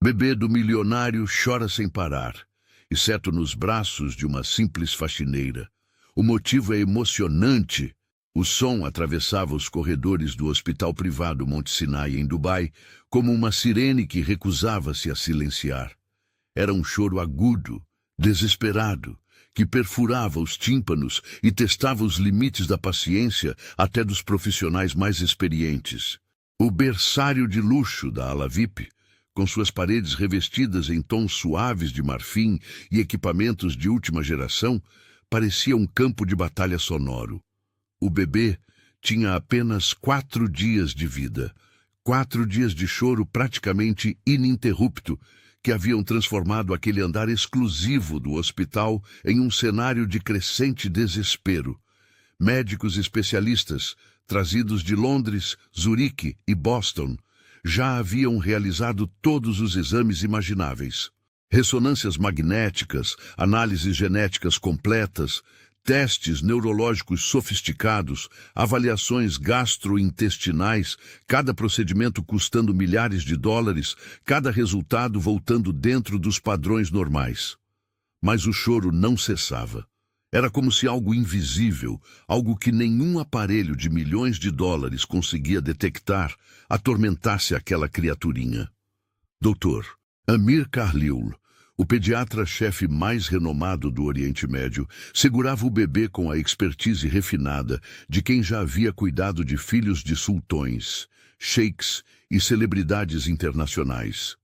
Bebê do milionário chora sem parar, exceto nos braços de uma simples faxineira. O motivo é emocionante. O som atravessava os corredores do hospital privado Monte Sinai, em Dubai, como uma sirene que recusava-se a silenciar. Era um choro agudo, desesperado, que perfurava os tímpanos e testava os limites da paciência até dos profissionais mais experientes. O berçário de luxo da ala VIP, com suas paredes revestidas em tons suaves de marfim e equipamentos de última geração, parecia um campo de batalha sonoro. O bebê tinha apenas 4 dias de vida, 4 dias de choro praticamente ininterrupto, que haviam transformado aquele andar exclusivo do hospital em um cenário de crescente desespero. Médicos especialistas, trazidos de Londres, Zurique e Boston, já haviam realizado todos os exames imagináveis. Ressonâncias magnéticas, análises genéticas completas, testes neurológicos sofisticados, avaliações gastrointestinais, cada procedimento custando milhares de dólares, cada resultado voltando dentro dos padrões normais. Mas o choro não cessava. Era como se algo invisível, algo que nenhum aparelho de milhões de dólares conseguia detectar, atormentasse aquela criaturinha. Dr. Amir Khalil, o pediatra-chefe mais renomado do Oriente Médio, segurava o bebê com a expertise refinada de quem já havia cuidado de filhos de sultões, sheiks e celebridades internacionais.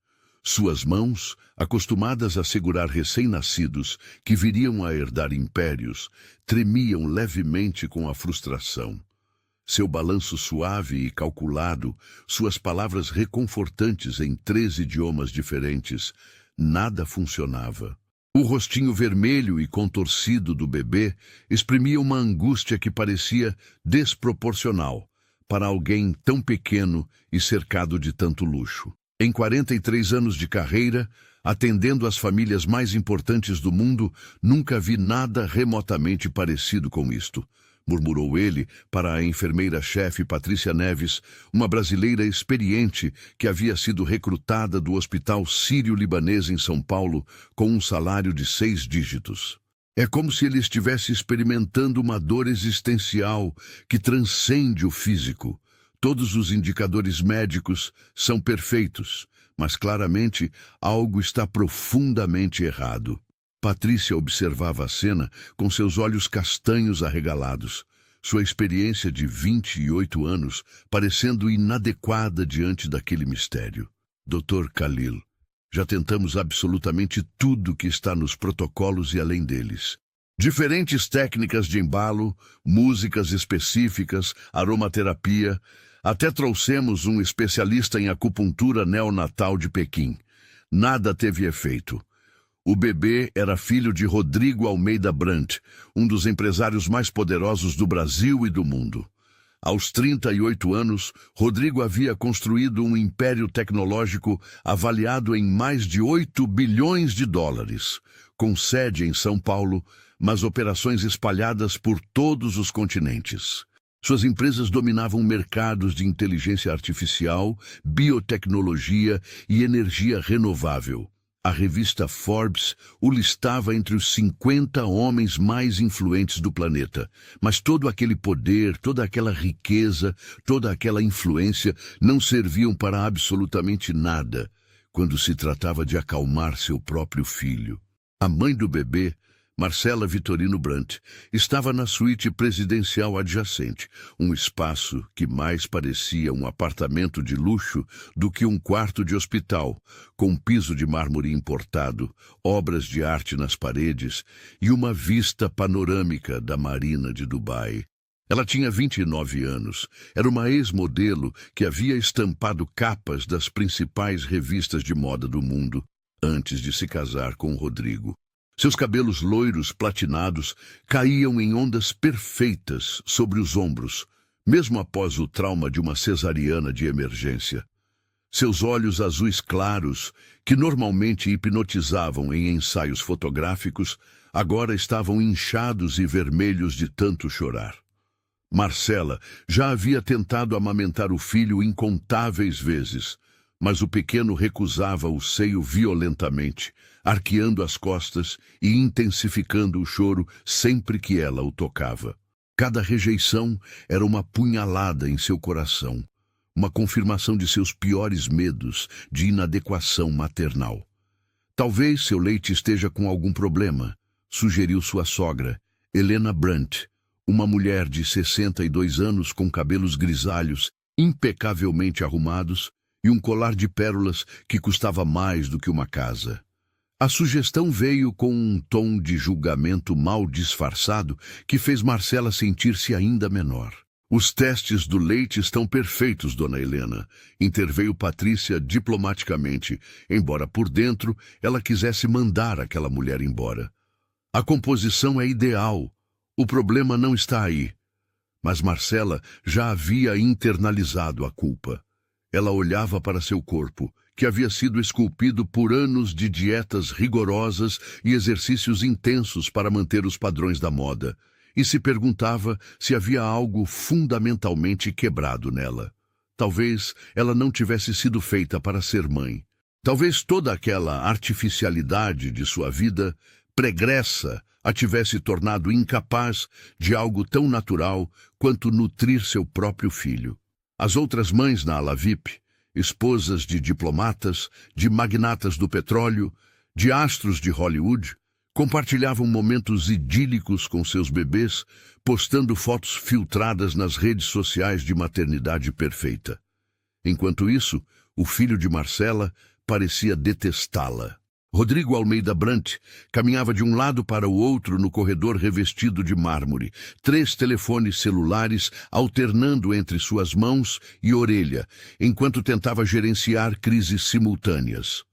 Suas mãos, acostumadas a segurar recém-nascidos que viriam a herdar impérios, tremiam levemente com a frustração. Seu balanço suave e calculado, suas palavras reconfortantes em 3 idiomas diferentes, nada funcionava. O rostinho vermelho e contorcido do bebê exprimia uma angústia que parecia desproporcional para alguém tão pequeno e cercado de tanto luxo. Em 43 anos de carreira, atendendo as famílias mais importantes do mundo, nunca vi nada remotamente parecido com isto, murmurou ele para a enfermeira-chefe Patrícia Neves, uma brasileira experiente que havia sido recrutada do Hospital Sírio-Libanês em São Paulo com um salário de 6 dígitos. É como se ele estivesse experimentando uma dor existencial que transcende o físico. Todos os indicadores médicos são perfeitos, mas claramente algo está profundamente errado. Patrícia observava a cena com seus olhos castanhos arregalados, sua experiência de 28 anos parecendo inadequada diante daquele mistério. Dr. Khalil, já tentamos absolutamente tudo que está nos protocolos e além deles. Diferentes técnicas de embalo, músicas específicas, aromaterapia, até trouxemos um especialista em acupuntura neonatal de Pequim. Nada teve efeito. O bebê era filho de Rodrigo Almeida Brandt, um dos empresários mais poderosos do Brasil e do mundo. Aos 38 anos, Rodrigo havia construído um império tecnológico avaliado em mais de 8 bilhões de dólares, com sede em São Paulo, mas operações espalhadas por todos os continentes. Suas empresas dominavam mercados de inteligência artificial, biotecnologia e energia renovável. A revista Forbes o listava entre os 50 homens mais influentes do planeta. Mas todo aquele poder, toda aquela riqueza, toda aquela influência não serviam para absolutamente nada quando se tratava de acalmar seu próprio filho. A mãe do bebê, Marcela Vitorino Brandt, estava na suíte presidencial adjacente, um espaço que mais parecia um apartamento de luxo do que um quarto de hospital, com um piso de mármore importado, obras de arte nas paredes e uma vista panorâmica da marina de Dubai. Ela tinha 29 anos, era uma ex-modelo que havia estampado capas das principais revistas de moda do mundo antes de se casar com Rodrigo. Seus cabelos loiros platinados caíam em ondas perfeitas sobre os ombros, mesmo após o trauma de uma cesariana de emergência. Seus olhos azuis claros, que normalmente hipnotizavam em ensaios fotográficos, agora estavam inchados e vermelhos de tanto chorar. Marcela já havia tentado amamentar o filho incontáveis vezes, mas o pequeno recusava o seio violentamente, arqueando as costas e intensificando o choro sempre que ela o tocava. Cada rejeição era uma punhalada em seu coração, uma confirmação de seus piores medos de inadequação maternal. Talvez seu leite esteja com algum problema, sugeriu sua sogra, Helena Brandt, uma mulher de 62 anos com cabelos grisalhos, impecavelmente arrumados, e um colar de pérolas que custava mais do que uma casa. A sugestão veio com um tom de julgamento mal disfarçado que fez Marcela sentir-se ainda menor. Os testes do leite estão perfeitos, dona Helena, interveio Patrícia diplomaticamente, embora por dentro ela quisesse mandar aquela mulher embora. A composição é ideal, o problema não está aí. Mas Marcela já havia internalizado a culpa. Ela olhava para seu corpo, que havia sido esculpido por anos de dietas rigorosas e exercícios intensos para manter os padrões da moda, e se perguntava se havia algo fundamentalmente quebrado nela. Talvez ela não tivesse sido feita para ser mãe. Talvez toda aquela artificialidade de sua vida pregressa a tivesse tornado incapaz de algo tão natural quanto nutrir seu próprio filho. As outras mães na ala VIP, esposas de diplomatas, de magnatas do petróleo, de astros de Hollywood, compartilhavam momentos idílicos com seus bebês, postando fotos filtradas nas redes sociais de maternidade perfeita. Enquanto isso, o filho de Marcela parecia detestá-la. Rodrigo Almeida Brandt caminhava de um lado para o outro no corredor revestido de mármore, 3 telefones celulares alternando entre suas mãos e orelha, enquanto tentava gerenciar crises simultâneas.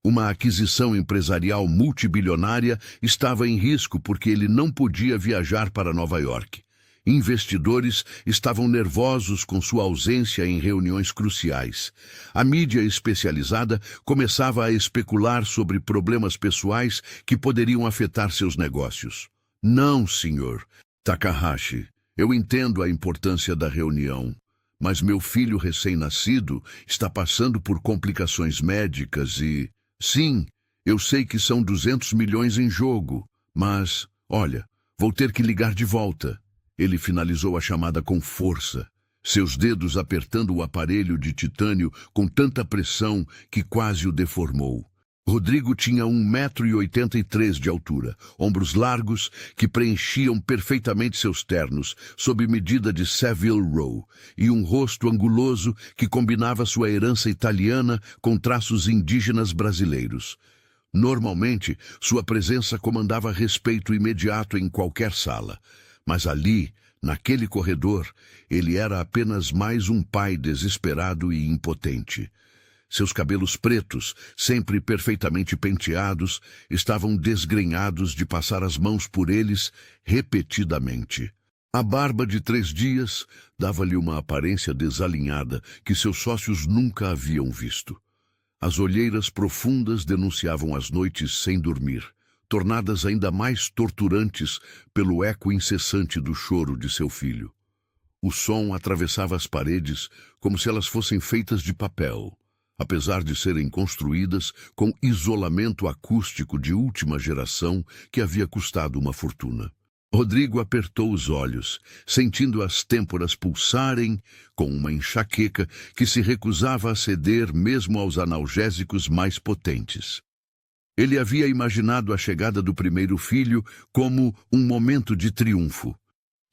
Uma aquisição empresarial multibilionária estava em risco porque ele não podia viajar para Nova York. Investidores estavam nervosos com sua ausência em reuniões cruciais. A mídia especializada começava a especular sobre problemas pessoais que poderiam afetar seus negócios. Não, senhor Takahashi, eu entendo a importância da reunião, mas meu filho recém-nascido está passando por complicações médicas e... Sim, eu sei que são 200 milhões em jogo, mas, olha, vou ter que ligar de volta. Ele finalizou a chamada com força, seus dedos apertando o aparelho de titânio com tanta pressão que quase o deformou. Rodrigo tinha 1,83 m de altura, ombros largos que preenchiam perfeitamente seus ternos, sob medida de Savile Row, e um rosto anguloso que combinava sua herança italiana com traços indígenas brasileiros. Normalmente, sua presença comandava respeito imediato em qualquer sala. Mas ali, naquele corredor, ele era apenas mais um pai desesperado e impotente. Seus cabelos pretos, sempre perfeitamente penteados, estavam desgrenhados de passar as mãos por eles repetidamente. A barba de 3 dias dava-lhe uma aparência desalinhada que seus sócios nunca haviam visto. As olheiras profundas denunciavam as noites sem dormir, tornadas ainda mais torturantes pelo eco incessante do choro de seu filho. O som atravessava as paredes como se elas fossem feitas de papel, apesar de serem construídas com isolamento acústico de última geração que havia custado uma fortuna. Rodrigo apertou os olhos, sentindo as têmporas pulsarem com uma enxaqueca que se recusava a ceder mesmo aos analgésicos mais potentes. Ele havia imaginado a chegada do primeiro filho como um momento de triunfo.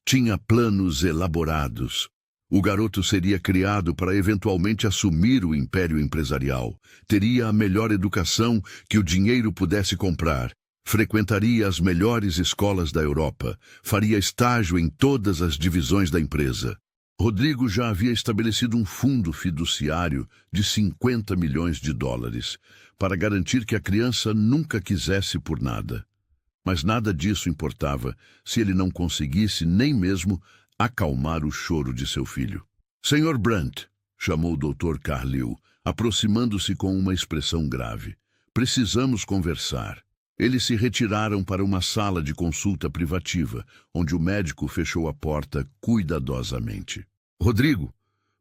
Tinha planos elaborados. O garoto seria criado para eventualmente assumir o império empresarial. Teria a melhor educação que o dinheiro pudesse comprar. Frequentaria as melhores escolas da Europa. Faria estágio em todas as divisões da empresa. Rodrigo já havia estabelecido um fundo fiduciário de 50 milhões de dólares para garantir que a criança nunca quisesse por nada. Mas nada disso importava se ele não conseguisse nem mesmo acalmar o choro de seu filho. Senhor Brandt, chamou o Dr. Carlyle, aproximando-se com uma expressão grave. Precisamos conversar. Eles se retiraram para uma sala de consulta privativa, onde o médico fechou a porta cuidadosamente. Rodrigo,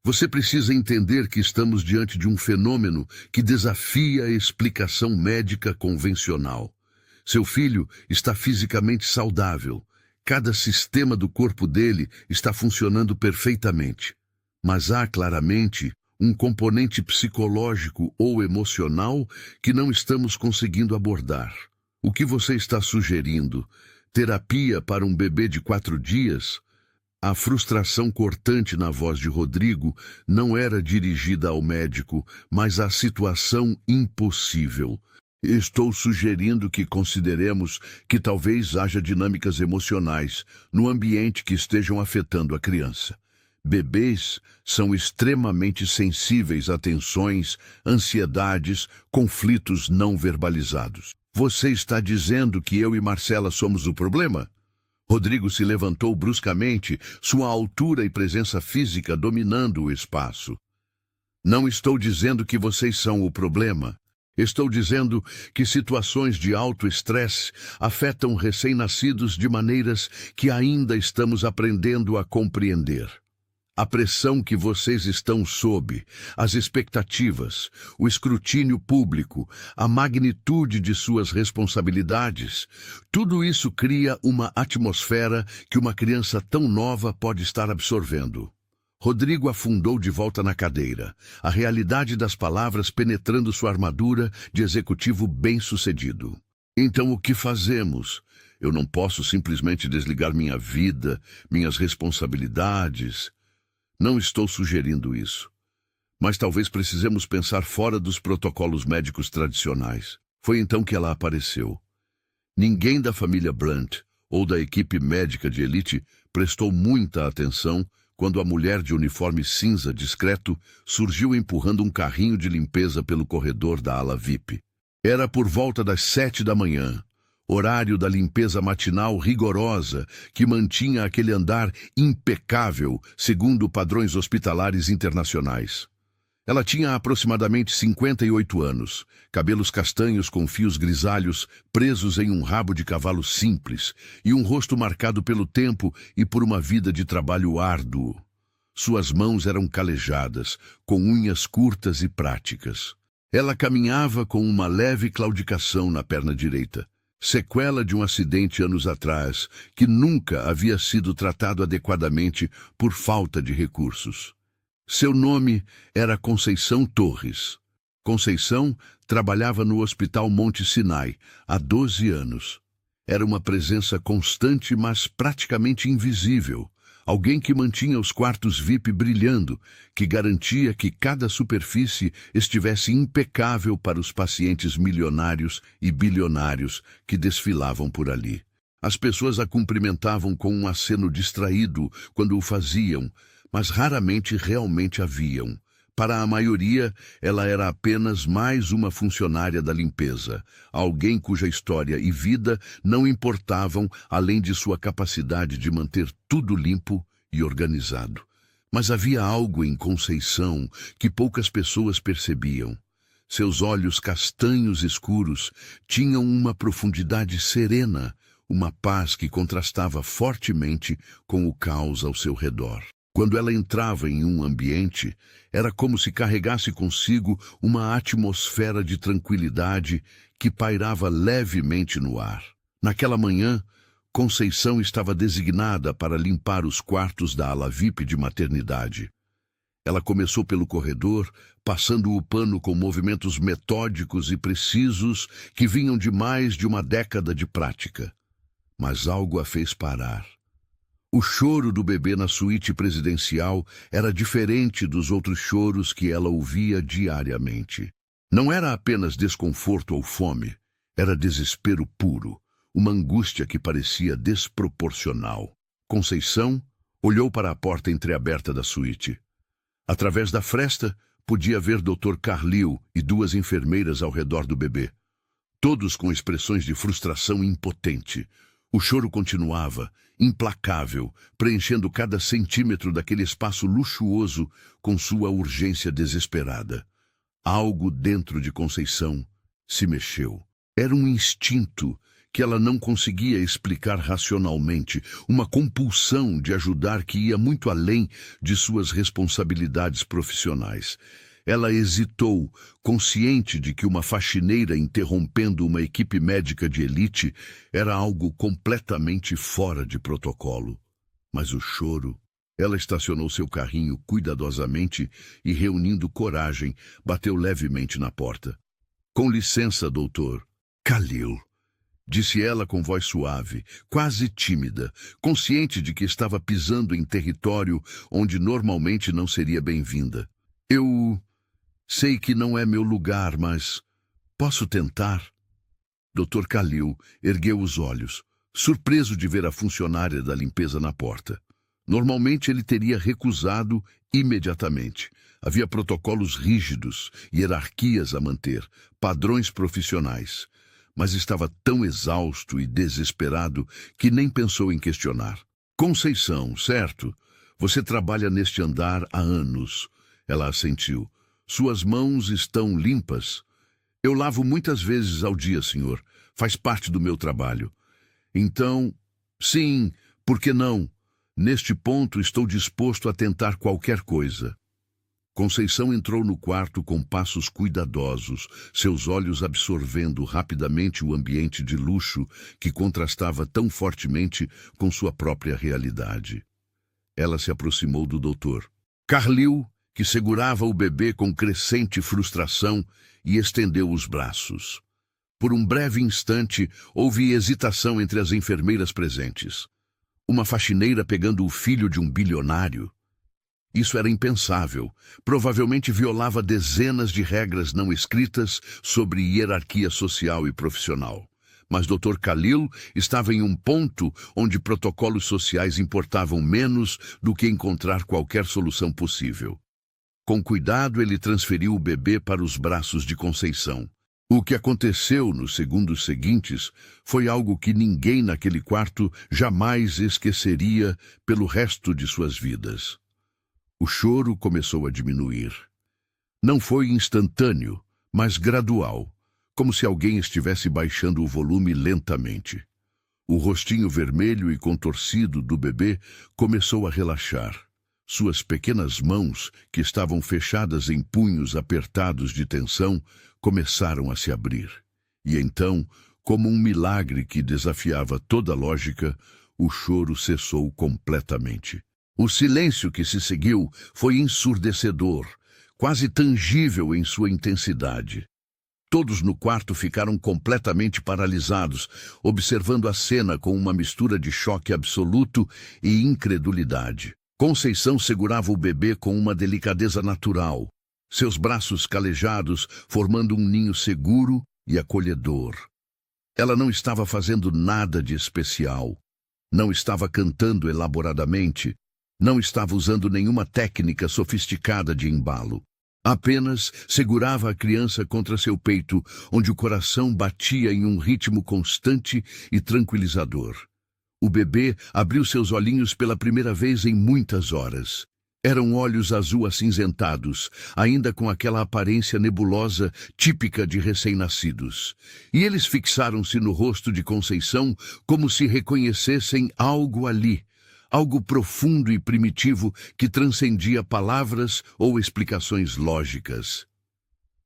Você precisa entender que estamos diante de um fenômeno que desafia a explicação médica convencional. Seu filho está fisicamente saudável. Cada sistema do corpo dele está funcionando perfeitamente. Mas há claramente um componente psicológico ou emocional que não estamos conseguindo abordar. O que você está sugerindo? Terapia para um bebê de 4 dias? A frustração cortante na voz de Rodrigo não era dirigida ao médico, mas à situação impossível. Estou sugerindo que consideremos que talvez haja dinâmicas emocionais no ambiente que estejam afetando a criança. Bebês são extremamente sensíveis a tensões, ansiedades, conflitos não verbalizados. Você está dizendo que eu e Marcela somos o problema? Rodrigo se levantou bruscamente, sua altura e presença física dominando o espaço. Não estou dizendo que vocês são o problema. Estou dizendo que situações de alto estresse afetam recém-nascidos de maneiras que ainda estamos aprendendo a compreender. A pressão que vocês estão sob, as expectativas, o escrutínio público, a magnitude de suas responsabilidades, tudo isso cria uma atmosfera que uma criança tão nova pode estar absorvendo. Rodrigo afundou de volta na cadeira, a realidade das palavras penetrando sua armadura de executivo bem-sucedido. Então o que fazemos? Eu não posso simplesmente desligar minha vida, minhas responsabilidades. Não estou sugerindo isso. Mas talvez precisemos pensar fora dos protocolos médicos tradicionais. Foi então que ela apareceu. Ninguém da família Brandt ou da equipe médica de elite prestou muita atenção quando a mulher de uniforme cinza discreto surgiu empurrando um carrinho de limpeza pelo corredor da ala VIP. Era por volta das 7 da manhã. Horário da limpeza matinal rigorosa que mantinha aquele andar impecável segundo padrões hospitalares internacionais. Ela tinha aproximadamente 58 anos, cabelos castanhos com fios grisalhos presos em um rabo de cavalo simples e um rosto marcado pelo tempo e por uma vida de trabalho árduo. Suas mãos eram calejadas, com unhas curtas e práticas. Ela caminhava com uma leve claudicação na perna direita. Sequela de um acidente anos atrás, que nunca havia sido tratado adequadamente por falta de recursos. Seu nome era Conceição Torres. Conceição trabalhava no Hospital Monte Sinai há 12 anos. Era uma presença constante, mas praticamente invisível. Alguém que mantinha os quartos VIP brilhando, que garantia que cada superfície estivesse impecável para os pacientes milionários e bilionários que desfilavam por ali. As pessoas a cumprimentavam com um aceno distraído quando o faziam, mas raramente realmente a viam. Para a maioria, ela era apenas mais uma funcionária da limpeza, alguém cuja história e vida não importavam além de sua capacidade de manter tudo limpo e organizado. Mas havia algo em Conceição que poucas pessoas percebiam. Seus olhos castanhos escuros tinham uma profundidade serena, uma paz que contrastava fortemente com o caos ao seu redor. Quando ela entrava em um ambiente, era como se carregasse consigo uma atmosfera de tranquilidade que pairava levemente no ar. Naquela manhã, Conceição estava designada para limpar os quartos da ala VIP de maternidade. Ela começou pelo corredor, passando o pano com movimentos metódicos e precisos que vinham de mais de uma década de prática. Mas algo a fez parar. O choro do bebê na suíte presidencial era diferente dos outros choros que ela ouvia diariamente. Não era apenas desconforto ou fome, era desespero puro, uma angústia que parecia desproporcional. Conceição olhou para a porta entreaberta da suíte. Através da fresta, podia ver Dr. Carlil e 2 enfermeiras ao redor do bebê, todos com expressões de frustração impotente. O choro continuava, implacável, preenchendo cada centímetro daquele espaço luxuoso com sua urgência desesperada. Algo dentro de Conceição se mexeu. Era um instinto que ela não conseguia explicar racionalmente, uma compulsão de ajudar que ia muito além de suas responsabilidades profissionais. Ela hesitou, consciente de que uma faxineira interrompendo uma equipe médica de elite era algo completamente fora de protocolo. Mas o choro... Ela estacionou seu carrinho cuidadosamente e, reunindo coragem, bateu levemente na porta. "Com licença, doutor." "Khalil", disse ela com voz suave, quase tímida, consciente de que estava pisando em território onde normalmente não seria bem-vinda. "Eu sei que não é meu lugar, mas posso tentar?" Dr. Khalil ergueu os olhos, surpreso de ver a funcionária da limpeza na porta. Normalmente ele teria recusado imediatamente. Havia protocolos rígidos, hierarquias a manter, padrões profissionais. Mas estava tão exausto e desesperado que nem pensou em questionar. "Conceição, certo? Você trabalha neste andar há anos." Ela assentiu. "Suas mãos estão limpas?" "Eu lavo muitas vezes ao dia, senhor. Faz parte do meu trabalho." "Então, sim, por que não? Neste ponto estou disposto a tentar qualquer coisa." Conceição entrou no quarto com passos cuidadosos, seus olhos absorvendo rapidamente o ambiente de luxo que contrastava tão fortemente com sua própria realidade. Ela se aproximou do doutor Khalil, que segurava o bebê com crescente frustração, e estendeu os braços. Por um breve instante, houve hesitação entre as enfermeiras presentes. Uma faxineira pegando o filho de um bilionário? Isso era impensável. Provavelmente violava dezenas de regras não escritas sobre hierarquia social e profissional. Mas Dr. Khalil estava em um ponto onde protocolos sociais importavam menos do que encontrar qualquer solução possível. Com cuidado, ele transferiu o bebê para os braços de Conceição. O que aconteceu nos segundos seguintes foi algo que ninguém naquele quarto jamais esqueceria pelo resto de suas vidas. O choro começou a diminuir. Não foi instantâneo, mas gradual, como se alguém estivesse baixando o volume lentamente. O rostinho vermelho e contorcido do bebê começou a relaxar. Suas pequenas mãos, que estavam fechadas em punhos apertados de tensão, começaram a se abrir. E então, como um milagre que desafiava toda a lógica, o choro cessou completamente. O silêncio que se seguiu foi ensurdecedor, quase tangível em sua intensidade. Todos no quarto ficaram completamente paralisados, observando a cena com uma mistura de choque absoluto e incredulidade. Conceição segurava o bebê com uma delicadeza natural, seus braços calejados formando um ninho seguro e acolhedor. Ela não estava fazendo nada de especial, não estava cantando elaboradamente, não estava usando nenhuma técnica sofisticada de embalo. Apenas segurava a criança contra seu peito, onde o coração batia em um ritmo constante e tranquilizador. O bebê abriu seus olhinhos pela primeira vez em muitas horas. Eram olhos azul-acinzentados, ainda com aquela aparência nebulosa típica de recém-nascidos. E eles fixaram-se no rosto de Conceição como se reconhecessem algo ali, algo profundo e primitivo que transcendia palavras ou explicações lógicas.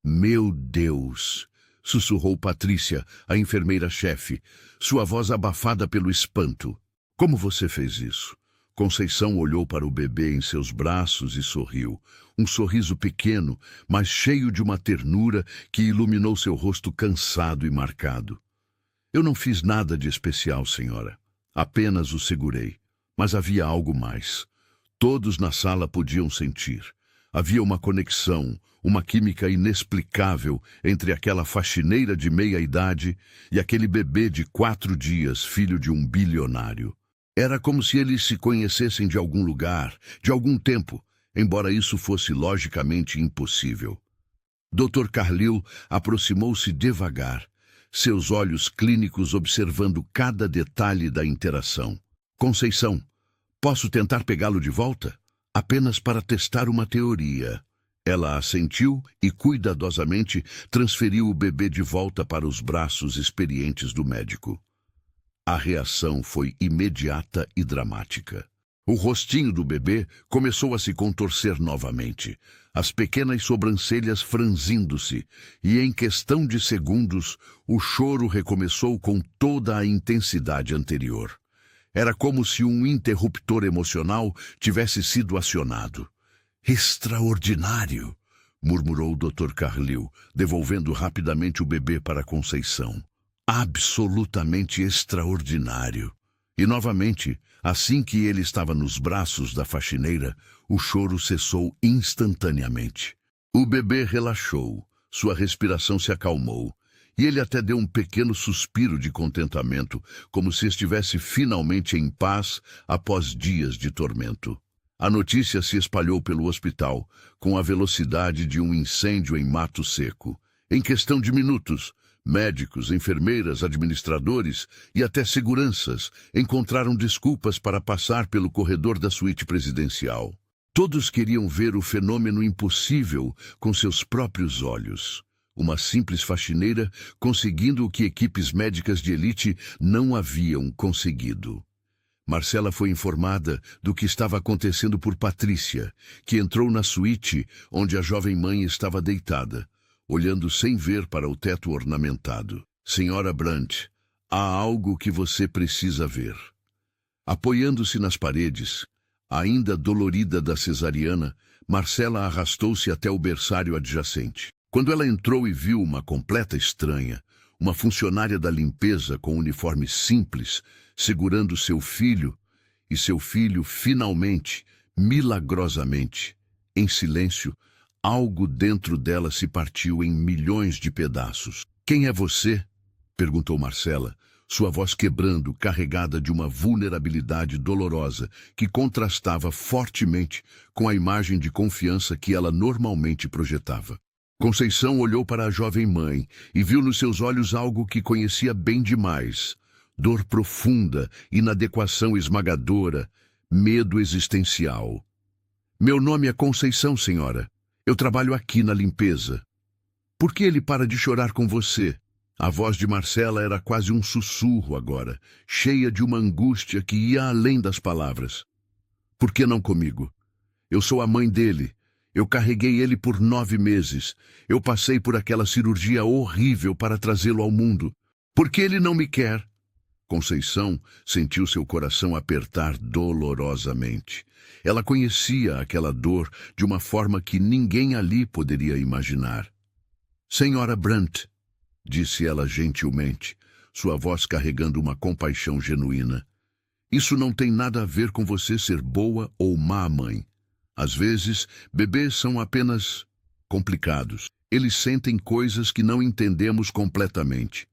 "Meu Deus!" sussurrou Patrícia, a enfermeira-chefe, sua voz abafada pelo espanto. "Como você fez isso?" Conceição olhou para o bebê em seus braços e sorriu. Um sorriso pequeno, mas cheio de uma ternura que iluminou seu rosto cansado e marcado. "Eu não fiz nada de especial, senhora. Apenas o segurei. Mas havia algo mais. Todos na sala podiam sentir. Havia uma conexão, uma química inexplicável entre aquela faxineira de meia-idade e aquele bebê de 4 dias, filho de um bilionário. Era como se eles se conhecessem de algum lugar, de algum tempo, embora isso fosse logicamente impossível. Dr. Khalil aproximou-se devagar, seus olhos clínicos observando cada detalhe da interação. "Conceição, posso tentar pegá-lo de volta? Apenas para testar uma teoria." Ela assentiu e cuidadosamente transferiu o bebê de volta para os braços experientes do médico. A reação foi imediata e dramática. O rostinho do bebê começou a se contorcer novamente, as pequenas sobrancelhas franzindo-se, e em questão de segundos, o choro recomeçou com toda a intensidade anterior. Era como se um interruptor emocional tivesse sido acionado. Extraordinário! Murmurou o Dr. Carlyle, devolvendo rapidamente o bebê para Conceição. Absolutamente extraordinário. E novamente, assim que ele estava nos braços da faxineira, o choro cessou instantaneamente. O bebê relaxou, sua respiração se acalmou, e ele até deu um pequeno suspiro de contentamento, como se estivesse finalmente em paz após dias de tormento. A notícia se espalhou pelo hospital, com a velocidade de um incêndio em mato seco. Em questão de minutos, médicos, enfermeiras, administradores e até seguranças encontraram desculpas para passar pelo corredor da suíte presidencial. Todos queriam ver o fenômeno impossível com seus próprios olhos. Uma simples faxineira conseguindo o que equipes médicas de elite não haviam conseguido. Marcela foi informada do que estava acontecendo por Patrícia, que entrou na suíte onde a jovem mãe estava deitada, olhando sem ver para o teto ornamentado. Senhora Brandt, há algo que você precisa ver. Apoiando-se nas paredes, ainda dolorida da cesariana, Marcela arrastou-se até o berçário adjacente. Quando ela entrou e viu uma completa estranha, uma funcionária da limpeza com uniforme simples, segurando seu filho, e seu filho finalmente, milagrosamente, em silêncio, algo dentro dela se partiu em milhões de pedaços. Quem é você? Perguntou Marcela, sua voz quebrando, carregada de uma vulnerabilidade dolorosa que contrastava fortemente com a imagem de confiança que ela normalmente projetava. Conceição olhou para a jovem mãe e viu nos seus olhos algo que conhecia bem demais. Dor profunda, inadequação esmagadora, medo existencial. Meu nome é Conceição, senhora. Eu trabalho aqui na limpeza. Por que ele para de chorar com você? A voz de Marcela era quase um sussurro agora, cheia de uma angústia que ia além das palavras. Por que não comigo? Eu sou a mãe dele. Eu carreguei ele por 9 meses. Eu passei por aquela cirurgia horrível para trazê-lo ao mundo. Por que ele não me quer? Conceição sentiu seu coração apertar dolorosamente. Ela conhecia aquela dor de uma forma que ninguém ali poderia imaginar. Senhora Brandt, disse ela gentilmente, sua voz carregando uma compaixão genuína. Isso não tem nada a ver com você ser boa ou má mãe. Às vezes, bebês são apenas complicados. Eles sentem coisas que não entendemos completamente.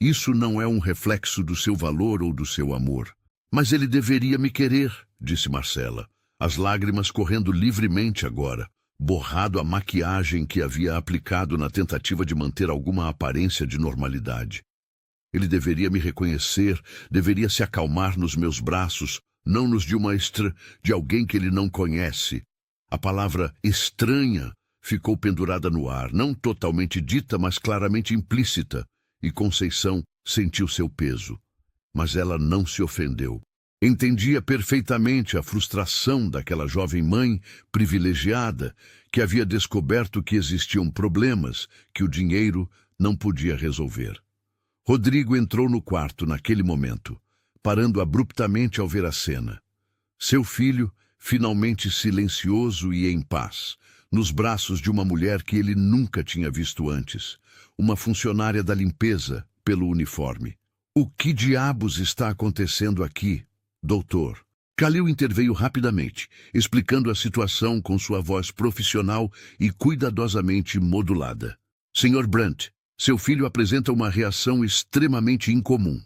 Isso não é um reflexo do seu valor ou do seu amor. Mas ele deveria me querer, disse Marcela, as lágrimas correndo livremente agora, borrado a maquiagem que havia aplicado na tentativa de manter alguma aparência de normalidade. Ele deveria me reconhecer, deveria se acalmar nos meus braços, não nos de de alguém que ele não conhece. A palavra estranha ficou pendurada no ar, não totalmente dita, mas claramente implícita, e Conceição sentiu seu peso. Mas ela não se ofendeu. Entendia perfeitamente a frustração daquela jovem mãe privilegiada que havia descoberto que existiam problemas que o dinheiro não podia resolver. Rodrigo entrou no quarto naquele momento, parando abruptamente ao ver a cena. Seu filho, finalmente silencioso e em paz, nos braços de uma mulher que ele nunca tinha visto antes, uma funcionária da limpeza, pelo uniforme. O que diabos está acontecendo aqui, doutor? Khalil interveio rapidamente, explicando a situação com sua voz profissional e cuidadosamente modulada. Sr. Brandt, seu filho apresenta uma reação extremamente incomum,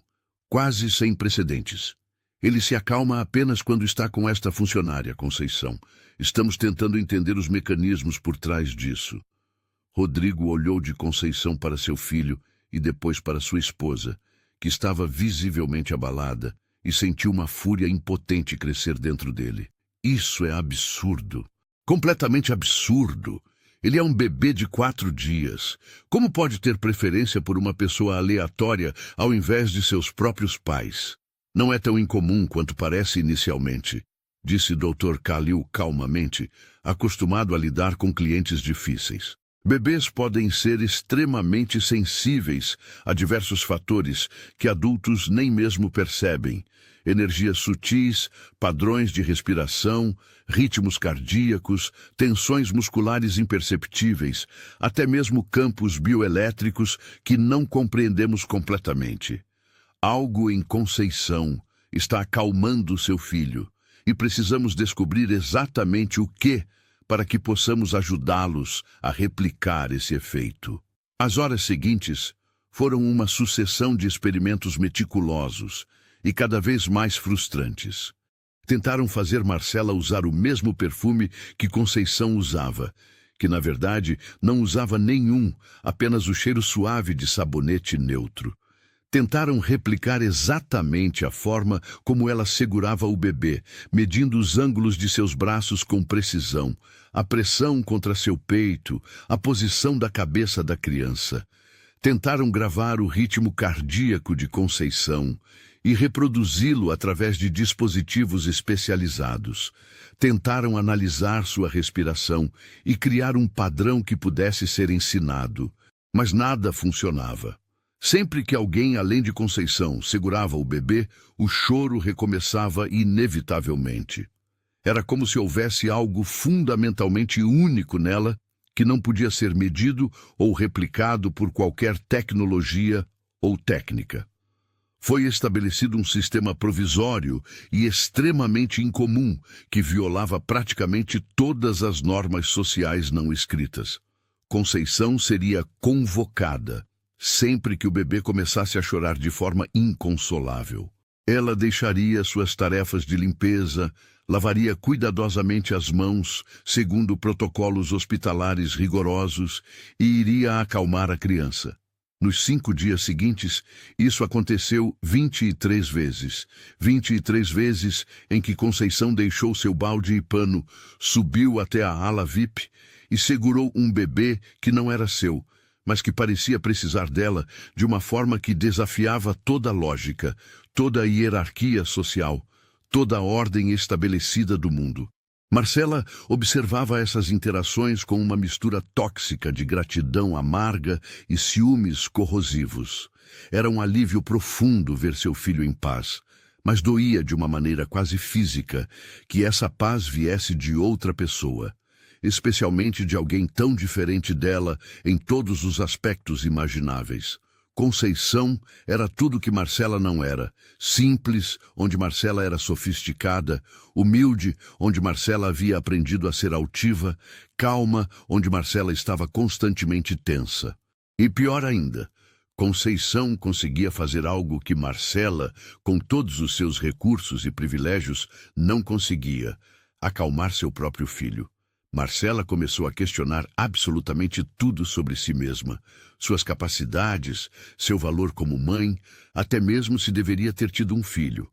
quase sem precedentes. Ele se acalma apenas quando está com esta funcionária, Conceição. Estamos tentando entender os mecanismos por trás disso. Rodrigo olhou de Conceição para seu filho e depois para sua esposa, que estava visivelmente abalada, e sentiu uma fúria impotente crescer dentro dele. Isso é absurdo. Completamente absurdo. Ele é um bebê de 4 dias. Como pode ter preferência por uma pessoa aleatória ao invés de seus próprios pais? Não é tão incomum quanto parece inicialmente, disse Dr. Khalil calmamente, acostumado a lidar com clientes difíceis. Bebês podem ser extremamente sensíveis a diversos fatores que adultos nem mesmo percebem. Energias sutis, padrões de respiração, ritmos cardíacos, tensões musculares imperceptíveis, até mesmo campos bioelétricos que não compreendemos completamente. Algo em Conceição está acalmando seu filho e precisamos descobrir exatamente o que para que possamos ajudá-los a replicar esse efeito. As horas seguintes foram uma sucessão de experimentos meticulosos e cada vez mais frustrantes. Tentaram fazer Marcela usar o mesmo perfume que Conceição usava, que na verdade não usava nenhum, apenas o cheiro suave de sabonete neutro. Tentaram replicar exatamente a forma como ela segurava o bebê, medindo os ângulos de seus braços com precisão, a pressão contra seu peito, a posição da cabeça da criança. Tentaram gravar o ritmo cardíaco de Conceição e reproduzi-lo através de dispositivos especializados. Tentaram analisar sua respiração e criar um padrão que pudesse ser ensinado, mas nada funcionava. Sempre que alguém além de Conceição segurava o bebê, o choro recomeçava inevitavelmente. Era como se houvesse algo fundamentalmente único nela que não podia ser medido ou replicado por qualquer tecnologia ou técnica. Foi estabelecido um sistema provisório e extremamente incomum que violava praticamente todas as normas sociais não escritas. Conceição seria convocada sempre que o bebê começasse a chorar de forma inconsolável. Ela deixaria suas tarefas de limpeza, lavaria cuidadosamente as mãos, segundo protocolos hospitalares rigorosos, e iria acalmar a criança. Nos 5 dias seguintes, isso aconteceu 23 vezes. 23 vezes em que Conceição deixou seu balde e pano, subiu até a ala VIP e segurou um bebê que não era seu, mas que parecia precisar dela de uma forma que desafiava toda a lógica, toda a hierarquia social, toda a ordem estabelecida do mundo. Marcela observava essas interações com uma mistura tóxica de gratidão amarga e ciúmes corrosivos. Era um alívio profundo ver seu filho em paz, mas doía de uma maneira quase física que essa paz viesse de outra pessoa, especialmente de alguém tão diferente dela em todos os aspectos imagináveis. Conceição era tudo que Marcela não era. Simples, onde Marcela era sofisticada. Humilde, onde Marcela havia aprendido a ser altiva. Calma, onde Marcela estava constantemente tensa. E pior ainda, Conceição conseguia fazer algo que Marcela, com todos os seus recursos e privilégios, não conseguia: acalmar seu próprio filho. Marcela começou a questionar absolutamente tudo sobre si mesma, suas capacidades, seu valor como mãe, até mesmo se deveria ter tido um filho.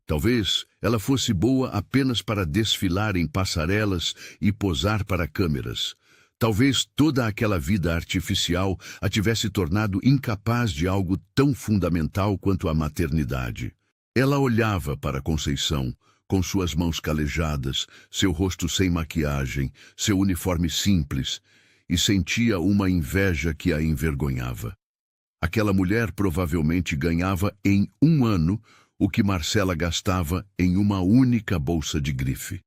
Talvez ela fosse boa apenas para desfilar em passarelas e posar para câmeras. Talvez toda aquela vida artificial a tivesse tornado incapaz de algo tão fundamental quanto a maternidade. Ela olhava para Conceição, com suas mãos calejadas, seu rosto sem maquiagem, seu uniforme simples, e sentia uma inveja que a envergonhava. Aquela mulher provavelmente ganhava em 1 ano o que Marcela gastava em uma única bolsa de grife.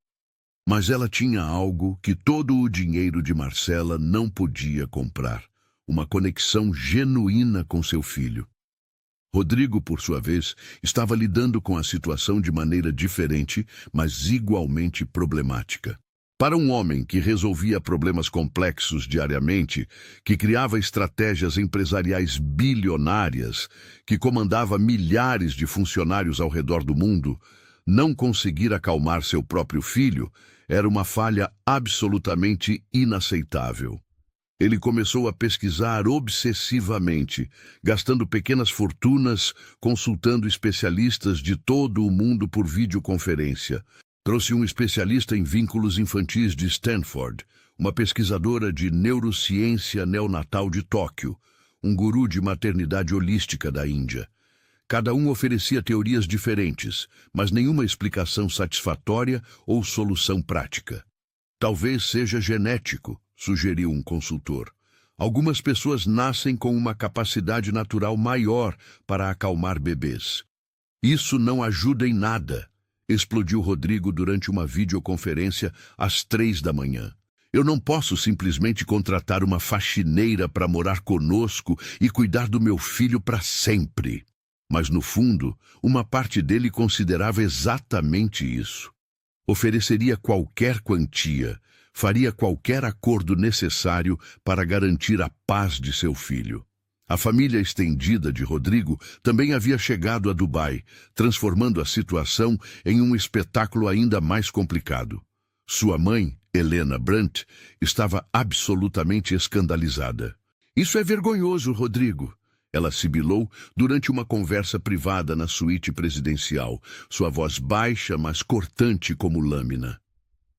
Mas ela tinha algo que todo o dinheiro de Marcela não podia comprar: uma conexão genuína com seu filho. Rodrigo, por sua vez, estava lidando com a situação de maneira diferente, mas igualmente problemática. Para um homem que resolvia problemas complexos diariamente, que criava estratégias empresariais bilionárias, que comandava milhares de funcionários ao redor do mundo, não conseguir acalmar seu próprio filho era uma falha absolutamente inaceitável. Ele começou a pesquisar obsessivamente, gastando pequenas fortunas, consultando especialistas de todo o mundo por videoconferência. Trouxe um especialista em vínculos infantis de Stanford, uma pesquisadora de neurociência neonatal de Tóquio, um guru de maternidade holística da Índia. Cada um oferecia teorias diferentes, mas nenhuma explicação satisfatória ou solução prática. Talvez seja genético, sugeriu um consultor. Algumas pessoas nascem com uma capacidade natural maior para acalmar bebês. Isso não ajuda em nada, explodiu Rodrigo durante uma videoconferência às 3 da manhã. Eu não posso simplesmente contratar uma faxineira para morar conosco e cuidar do meu filho para sempre. Mas, no fundo, uma parte dele considerava exatamente isso. Ofereceria qualquer quantia, faria qualquer acordo necessário para garantir a paz de seu filho. A família estendida de Rodrigo também havia chegado a Dubai, transformando a situação em um espetáculo ainda mais complicado. Sua mãe, Helena Brandt, estava absolutamente escandalizada. Isso é vergonhoso, Rodrigo. Ela sibilou durante uma conversa privada na suíte presidencial, sua voz baixa, mas cortante como lâmina.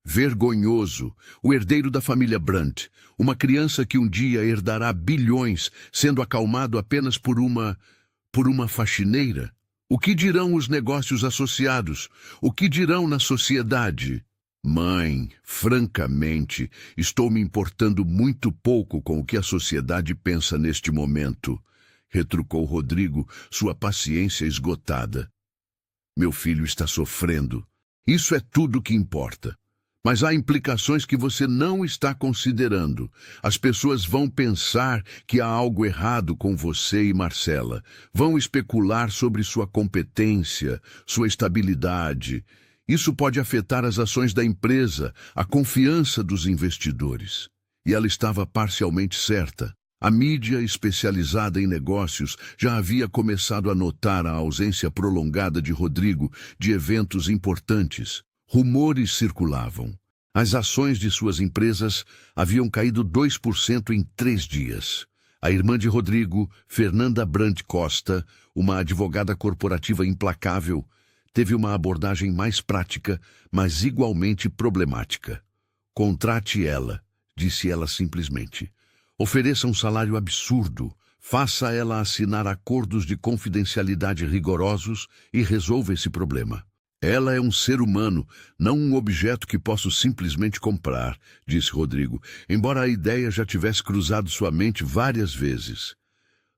Vergonhoso, o herdeiro da família Brandt, uma criança que um dia herdará bilhões, sendo acalmado apenas por uma faxineira? O que dirão os negócios associados? O que dirão na sociedade? Mãe, francamente, estou me importando muito pouco com o que a sociedade pensa neste momento, retrucou Rodrigo, sua paciência esgotada. Meu filho está sofrendo. Isso é tudo que importa. Mas há implicações que você não está considerando. As pessoas vão pensar que há algo errado com você e Marcela. Vão especular sobre sua competência, sua estabilidade. Isso pode afetar as ações da empresa, a confiança dos investidores. E ela estava parcialmente certa. A mídia especializada em negócios já havia começado a notar a ausência prolongada de Rodrigo de eventos importantes. Rumores circulavam. As ações de suas empresas haviam caído 2% em 3 dias. A irmã de Rodrigo, Fernanda Brandt Costa, uma advogada corporativa implacável, teve uma abordagem mais prática, mas igualmente problemática. Contrate ela, disse ela simplesmente. Ofereça um salário absurdo, faça ela assinar acordos de confidencialidade rigorosos e resolva esse problema. Ela é um ser humano, não um objeto que posso simplesmente comprar, disse Rodrigo, embora a ideia já tivesse cruzado sua mente várias vezes.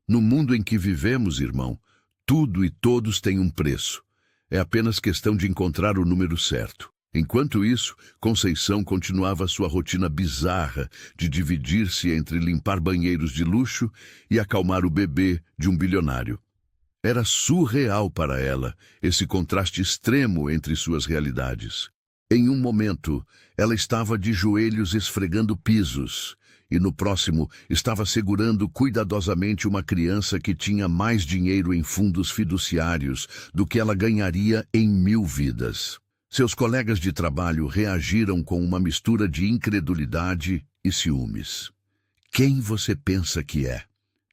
No mundo em que vivemos, irmão, tudo e todos têm um preço. É apenas questão de encontrar o número certo. Enquanto isso, Conceição continuava sua rotina bizarra de dividir-se entre limpar banheiros de luxo e acalmar o bebê de um bilionário. Era surreal para ela, esse contraste extremo entre suas realidades. Em um momento, ela estava de joelhos esfregando pisos, e no próximo estava segurando cuidadosamente uma criança que tinha mais dinheiro em fundos fiduciários do que ela ganharia em 1000 vidas. Seus colegas de trabalho reagiram com uma mistura de incredulidade e ciúmes. Quem você pensa que é?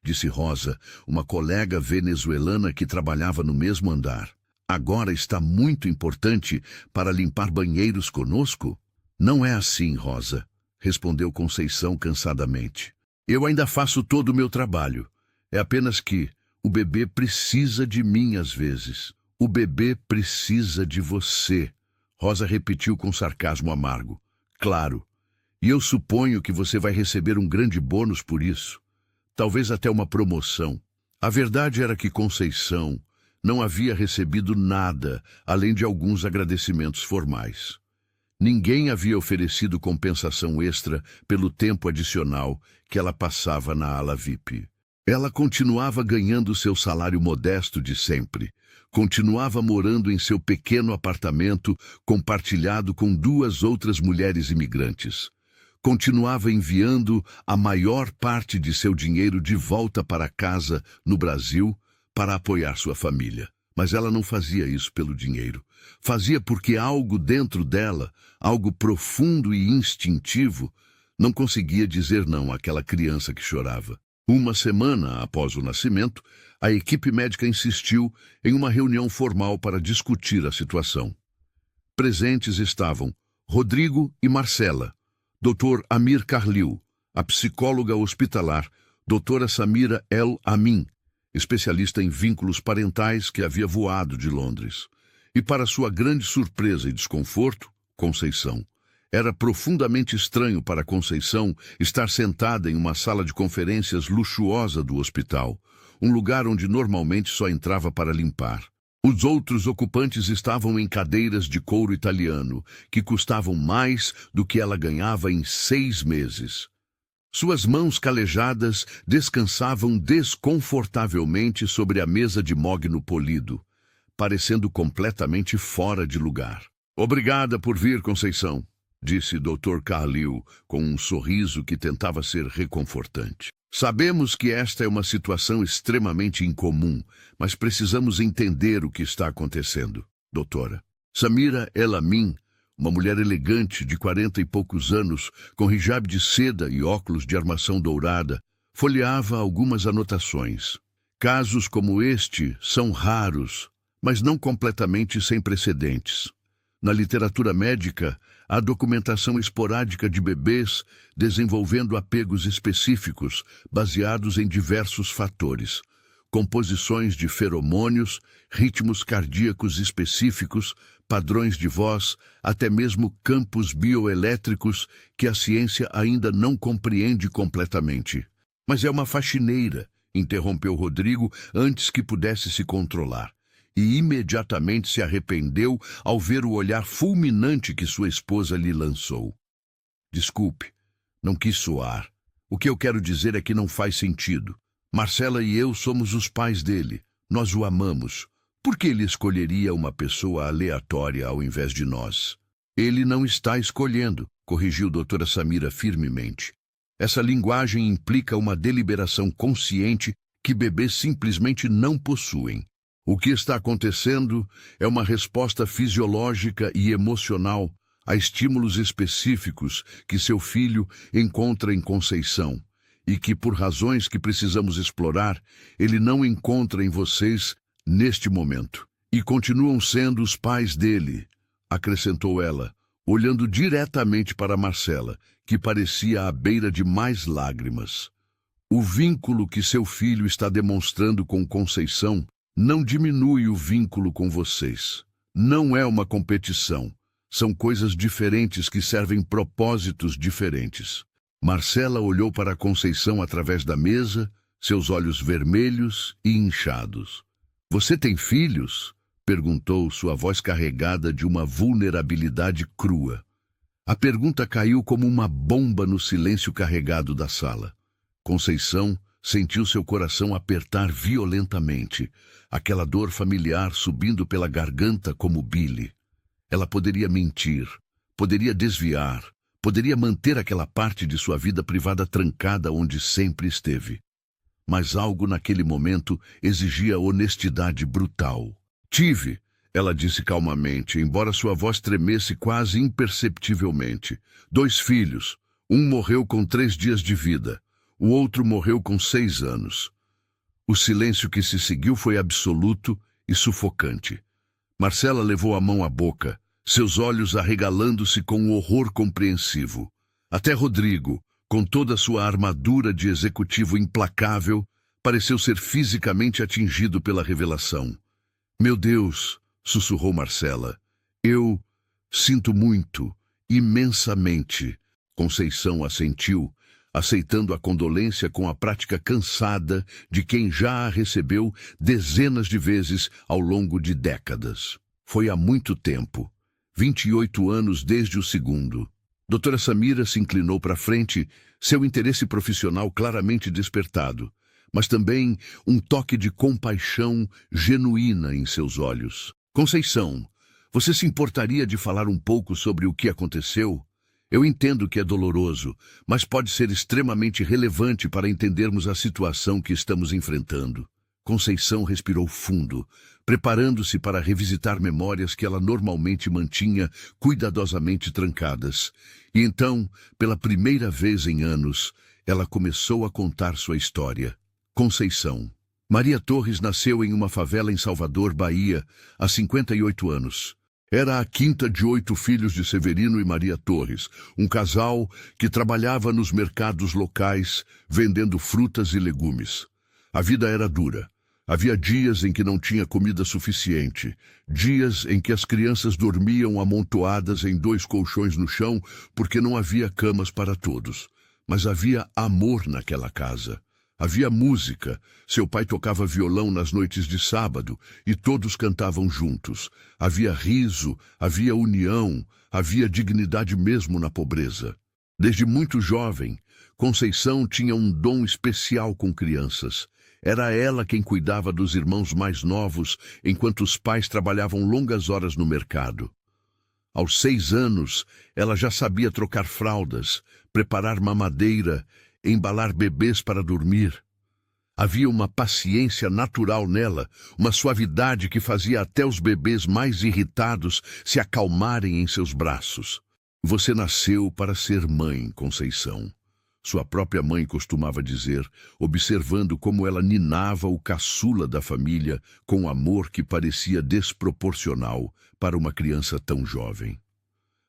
Disse Rosa, uma colega venezuelana que trabalhava no mesmo andar. Agora está muito importante para limpar banheiros conosco? Não é assim, Rosa, respondeu Conceição cansadamente. Eu ainda faço todo o meu trabalho. É apenas que o bebê precisa de mim às vezes. O bebê precisa de você, Rosa repetiu com sarcasmo amargo. Claro, e eu suponho que você vai receber um grande bônus por isso. Talvez até uma promoção. A verdade era que Conceição não havia recebido nada, além de alguns agradecimentos formais. Ninguém havia oferecido compensação extra pelo tempo adicional que ela passava na ala VIP. Ela continuava ganhando seu salário modesto de sempre. Continuava morando em seu pequeno apartamento compartilhado com 2 outras mulheres imigrantes. Continuava enviando a maior parte de seu dinheiro de volta para casa, no Brasil, para apoiar sua família. Mas ela não fazia isso pelo dinheiro. Fazia porque algo dentro dela, algo profundo e instintivo, não conseguia dizer não àquela criança que chorava. Uma semana após o nascimento, a equipe médica insistiu em uma reunião formal para discutir a situação. Presentes estavam Rodrigo e Marcela, Dr. Amir Carlil, a psicóloga hospitalar, doutora Samira El Amin, especialista em vínculos parentais que havia voado de Londres. E para sua grande surpresa e desconforto, Conceição. Era profundamente estranho para Conceição estar sentada em uma sala de conferências luxuosa do hospital, um lugar onde normalmente só entrava para limpar. Os outros ocupantes estavam em cadeiras de couro italiano, que custavam mais do que ela ganhava em 6 meses. Suas mãos calejadas descansavam desconfortavelmente sobre a mesa de mogno polido, parecendo completamente fora de lugar. Obrigada por vir, Conceição, disse Dr. Carlil com um sorriso que tentava ser reconfortante. Sabemos que esta é uma situação extremamente incomum, mas precisamos entender o que está acontecendo, doutora. Samira El Amin, uma mulher elegante de 40 e poucos anos, com hijab de seda e óculos de armação dourada, folheava algumas anotações. Casos como este são raros, mas não completamente sem precedentes. Na literatura médica, há documentação esporádica de bebês desenvolvendo apegos específicos baseados em diversos fatores, composições de feromônios, ritmos cardíacos específicos, padrões de voz, até mesmo campos bioelétricos que a ciência ainda não compreende completamente. Mas é uma faxineira, interrompeu Rodrigo antes que pudesse se controlar. E imediatamente se arrependeu ao ver o olhar fulminante que sua esposa lhe lançou. Desculpe, não quis soar. O que eu quero dizer é que não faz sentido. Marcela e eu somos os pais dele. Nós o amamos. Por que ele escolheria uma pessoa aleatória ao invés de nós? Ele não está escolhendo, corrigiu doutora Samira firmemente. Essa linguagem implica uma deliberação consciente que bebês simplesmente não possuem. O que está acontecendo é uma resposta fisiológica e emocional a estímulos específicos que seu filho encontra em Conceição e que, por razões que precisamos explorar, ele não encontra em vocês neste momento. E continuam sendo os pais dele, acrescentou ela, olhando diretamente para Marcela, que parecia à beira de mais lágrimas. O vínculo que seu filho está demonstrando com Conceição não diminui o vínculo com vocês. Não é uma competição. São coisas diferentes que servem propósitos diferentes. Marcela olhou para Conceição através da mesa, seus olhos vermelhos e inchados. Você tem filhos? Perguntou, sua voz carregada de uma vulnerabilidade crua. A pergunta caiu como uma bomba no silêncio carregado da sala. Conceição sentiu seu coração apertar violentamente, aquela dor familiar subindo pela garganta como bile. Ela poderia mentir, poderia desviar, poderia manter aquela parte de sua vida privada trancada onde sempre esteve. Mas algo naquele momento exigia honestidade brutal. Tive, ela disse calmamente, embora sua voz tremesse quase imperceptivelmente. 2 filhos, um morreu com 3 dias de vida. O outro morreu com 6 anos. O silêncio que se seguiu foi absoluto e sufocante. Marcela levou a mão à boca, seus olhos arregalando-se com um horror compreensivo. Até Rodrigo, com toda sua armadura de executivo implacável, pareceu ser fisicamente atingido pela revelação. Meu Deus, sussurrou Marcela. Eu sinto muito, imensamente. Conceição assentiu, aceitando a condolência com a prática cansada de quem já a recebeu dezenas de vezes ao longo de décadas. Foi há muito tempo, 28 anos desde o segundo. Doutora Samira se inclinou para frente, seu interesse profissional claramente despertado, mas também um toque de compaixão genuína em seus olhos. Conceição, você se importaria de falar um pouco sobre o que aconteceu? Eu entendo que é doloroso, mas pode ser extremamente relevante para entendermos a situação que estamos enfrentando. Conceição respirou fundo, preparando-se para revisitar memórias que ela normalmente mantinha cuidadosamente trancadas. E então, pela primeira vez em anos, ela começou a contar sua história. Conceição. Maria Torres nasceu em uma favela em Salvador, Bahia, há 58 anos. Era a quinta de 8 filhos de Severino e Maria Torres, um casal que trabalhava nos mercados locais, vendendo frutas e legumes. A vida era dura. Havia dias em que não tinha comida suficiente, dias em que as crianças dormiam amontoadas em 2 colchões no chão porque não havia camas para todos. Mas havia amor naquela casa. Havia música. Seu pai tocava violão nas noites de sábado e todos cantavam juntos. Havia riso, havia união, havia dignidade mesmo na pobreza. Desde muito jovem, Conceição tinha um dom especial com crianças. Era ela quem cuidava dos irmãos mais novos, enquanto os pais trabalhavam longas horas no mercado. Aos 6 anos, ela já sabia trocar fraldas, preparar mamadeira, embalar bebês para dormir. Havia uma paciência natural nela, uma suavidade que fazia até os bebês mais irritados se acalmarem em seus braços. Você nasceu para ser mãe, Conceição. Sua própria mãe costumava dizer, observando como ela ninava o caçula da família com amor que parecia desproporcional para uma criança tão jovem.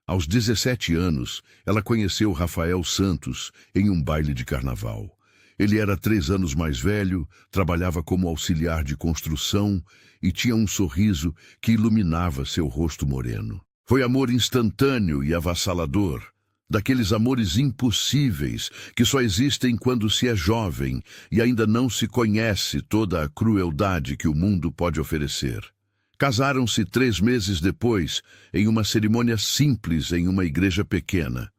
Aos 17 anos, ela conheceu Rafael Santos em um baile de carnaval. Ele era 3 anos mais velho, trabalhava como auxiliar de construção e tinha um sorriso que iluminava seu rosto moreno. Foi amor instantâneo e avassalador, daqueles amores impossíveis que só existem quando se é jovem e ainda não se conhece toda a crueldade que o mundo pode oferecer. Casaram-se 3 meses depois, em uma cerimônia simples em uma igreja pequena.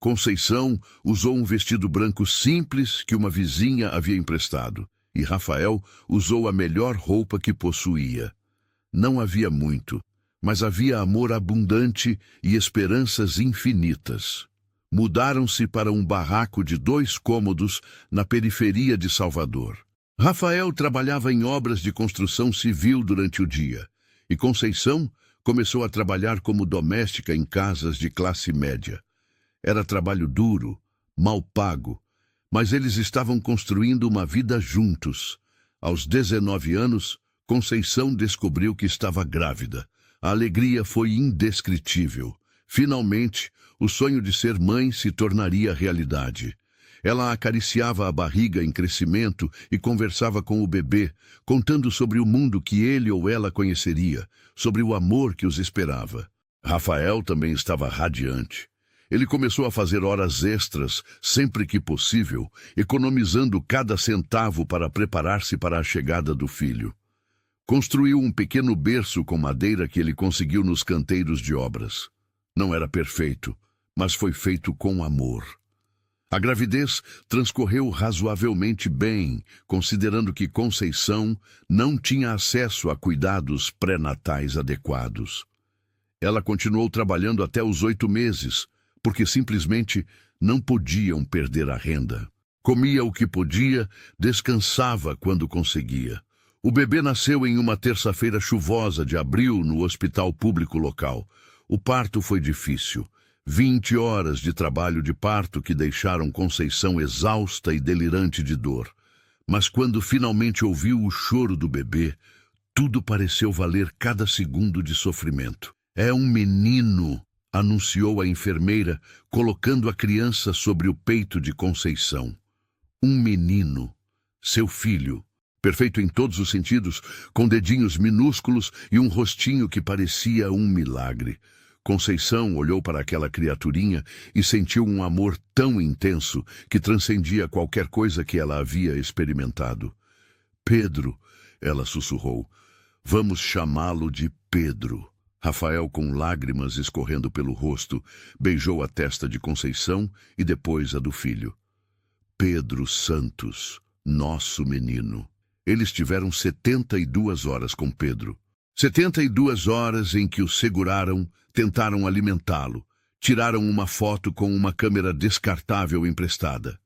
Conceição usou um vestido branco simples que uma vizinha havia emprestado, e Rafael usou a melhor roupa que possuía. Não havia muito, mas havia amor abundante e esperanças infinitas. Mudaram-se para um barraco de 2 cômodos na periferia de Salvador. Rafael trabalhava em obras de construção civil durante o dia, e Conceição começou a trabalhar como doméstica em casas de classe média. Era trabalho duro, mal pago, mas eles estavam construindo uma vida juntos. Aos 19 anos, Conceição descobriu que estava grávida. A alegria foi indescritível. Finalmente, o sonho de ser mãe se tornaria realidade. Ela acariciava a barriga em crescimento e conversava com o bebê, contando sobre o mundo que ele ou ela conheceria, sobre o amor que os esperava. Rafael também estava radiante. Ele começou a fazer horas extras, sempre que possível, economizando cada centavo para preparar-se para a chegada do filho. Construiu um pequeno berço com madeira que ele conseguiu nos canteiros de obras. Não era perfeito, mas foi feito com amor. A gravidez transcorreu razoavelmente bem, considerando que Conceição não tinha acesso a cuidados pré-natais adequados. Ela continuou trabalhando até os 8 meses, porque simplesmente não podiam perder a renda. Comia o que podia, descansava quando conseguia. O bebê nasceu em uma terça-feira chuvosa de abril no hospital público local. O parto foi difícil. 20 horas de trabalho de parto que deixaram Conceição exausta e delirante de dor. Mas quando finalmente ouviu o choro do bebê, tudo pareceu valer cada segundo de sofrimento. É um menino, anunciou a enfermeira, colocando a criança sobre o peito de Conceição. Um menino, seu filho, perfeito em todos os sentidos, com dedinhos minúsculos e um rostinho que parecia um milagre. Conceição olhou para aquela criaturinha e sentiu um amor tão intenso que transcendia qualquer coisa que ela havia experimentado. Pedro, ela sussurrou. Vamos chamá-lo de Pedro. Rafael, com lágrimas escorrendo pelo rosto, beijou a testa de Conceição e depois a do filho. Pedro Santos, nosso menino. Eles tiveram 72 horas com Pedro. 72 horas em que o seguraram, tentaram alimentá-lo, tiraram uma foto com uma câmera descartável emprestada.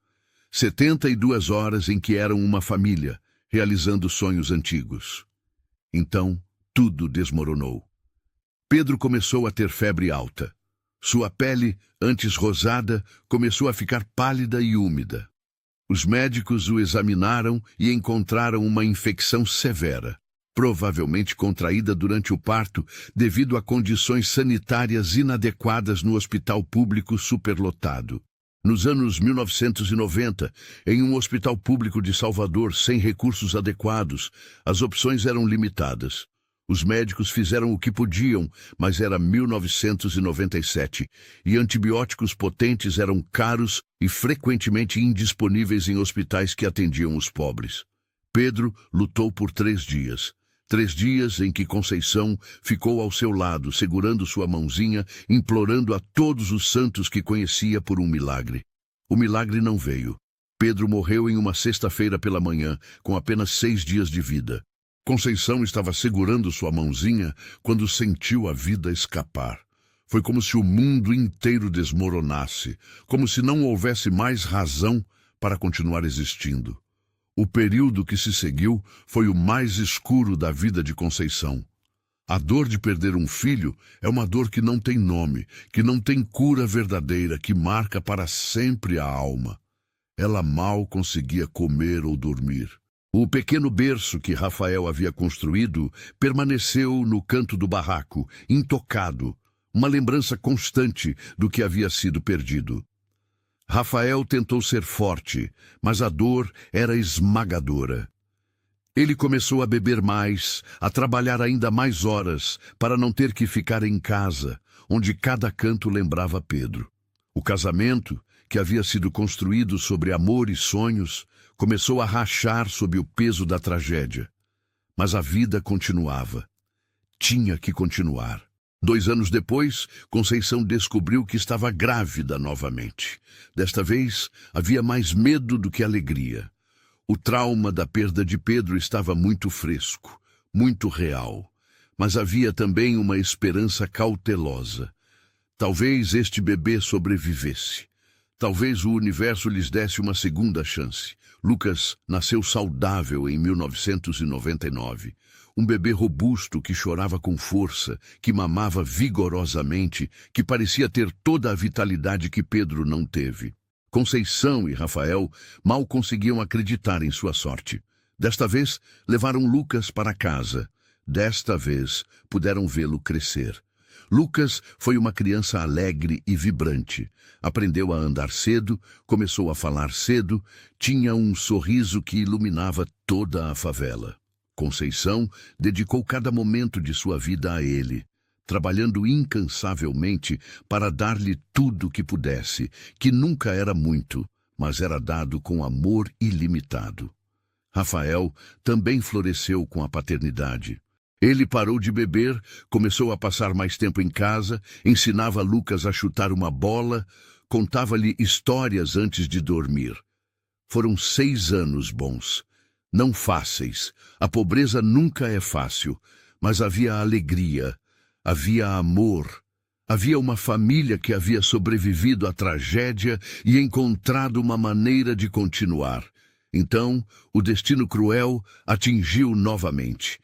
72 horas em que eram uma família, realizando sonhos antigos. Então, tudo desmoronou. Pedro começou a ter febre alta. Sua pele, antes rosada, começou a ficar pálida e úmida. Os médicos o examinaram e encontraram uma infecção severa. provavelmente contraída durante o parto devido a condições sanitárias inadequadas no hospital público superlotado. Nos anos 1990, em um hospital público de Salvador sem recursos adequados, as opções eram limitadas. Os médicos fizeram o que podiam, mas era 1997, e antibióticos potentes eram caros e frequentemente indisponíveis em hospitais que atendiam os pobres. Pedro lutou por 3 dias. 3 dias em que Conceição ficou ao seu lado, segurando sua mãozinha, implorando a todos os santos que conhecia por um milagre. O milagre não veio. Pedro morreu em uma sexta-feira pela manhã, com apenas 6 dias de vida. Conceição estava segurando sua mãozinha quando sentiu a vida escapar. Foi como se o mundo inteiro desmoronasse, como se não houvesse mais razão para continuar existindo. O período que se seguiu foi o mais escuro da vida de Conceição. A dor de perder um filho é uma dor que não tem nome, que não tem cura verdadeira, que marca para sempre a alma. Ela mal conseguia comer ou dormir. O pequeno berço que Rafael havia construído permaneceu no canto do barraco, intocado, uma lembrança constante do que havia sido perdido. Rafael tentou ser forte, mas a dor era esmagadora. Ele começou a beber mais, a trabalhar ainda mais horas, para não ter que ficar em casa, onde cada canto lembrava Pedro. O casamento, que havia sido construído sobre amor e sonhos, começou a rachar sob o peso da tragédia. Mas a vida continuava. Tinha que continuar. 2 anos depois, Conceição descobriu que estava grávida novamente. Desta vez, havia mais medo do que alegria. O trauma da perda de Pedro estava muito fresco, muito real. Mas havia também uma esperança cautelosa. Talvez este bebê sobrevivesse. Talvez o universo lhes desse uma segunda chance. Lucas nasceu saudável em 1999. Um bebê robusto que chorava com força, que mamava vigorosamente, que parecia ter toda a vitalidade que Pedro não teve. Conceição e Rafael mal conseguiam acreditar em sua sorte. Desta vez, levaram Lucas para casa. Desta vez, puderam vê-lo crescer. Lucas foi uma criança alegre e vibrante. Aprendeu a andar cedo, começou a falar cedo, tinha um sorriso que iluminava toda a favela. Conceição dedicou cada momento de sua vida a ele, trabalhando incansavelmente para dar-lhe tudo que pudesse, que nunca era muito, mas era dado com amor ilimitado. Rafael também floresceu com a paternidade. Ele parou de beber, começou a passar mais tempo em casa, ensinava Lucas a chutar uma bola, contava-lhe histórias antes de dormir. Foram 6 anos bons. Não fáceis. A pobreza nunca é fácil, mas havia alegria, havia amor, havia uma família que havia sobrevivido à tragédia e encontrado uma maneira de continuar. Então, o destino cruel atingiu novamente.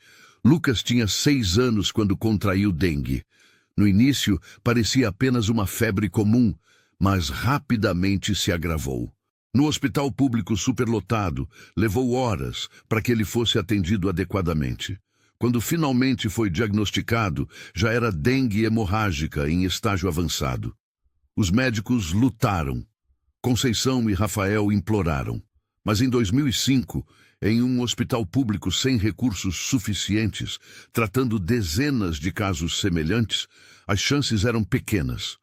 Lucas tinha 6 anos quando contraiu dengue. No início, parecia apenas uma febre comum, mas rapidamente se agravou. No hospital público superlotado, levou horas para que ele fosse atendido adequadamente. Quando finalmente foi diagnosticado, já era dengue hemorrágica em estágio avançado. Os médicos lutaram. Conceição e Rafael imploraram. Mas em 2005, em um hospital público sem recursos suficientes, tratando dezenas de casos semelhantes, as chances eram pequenas.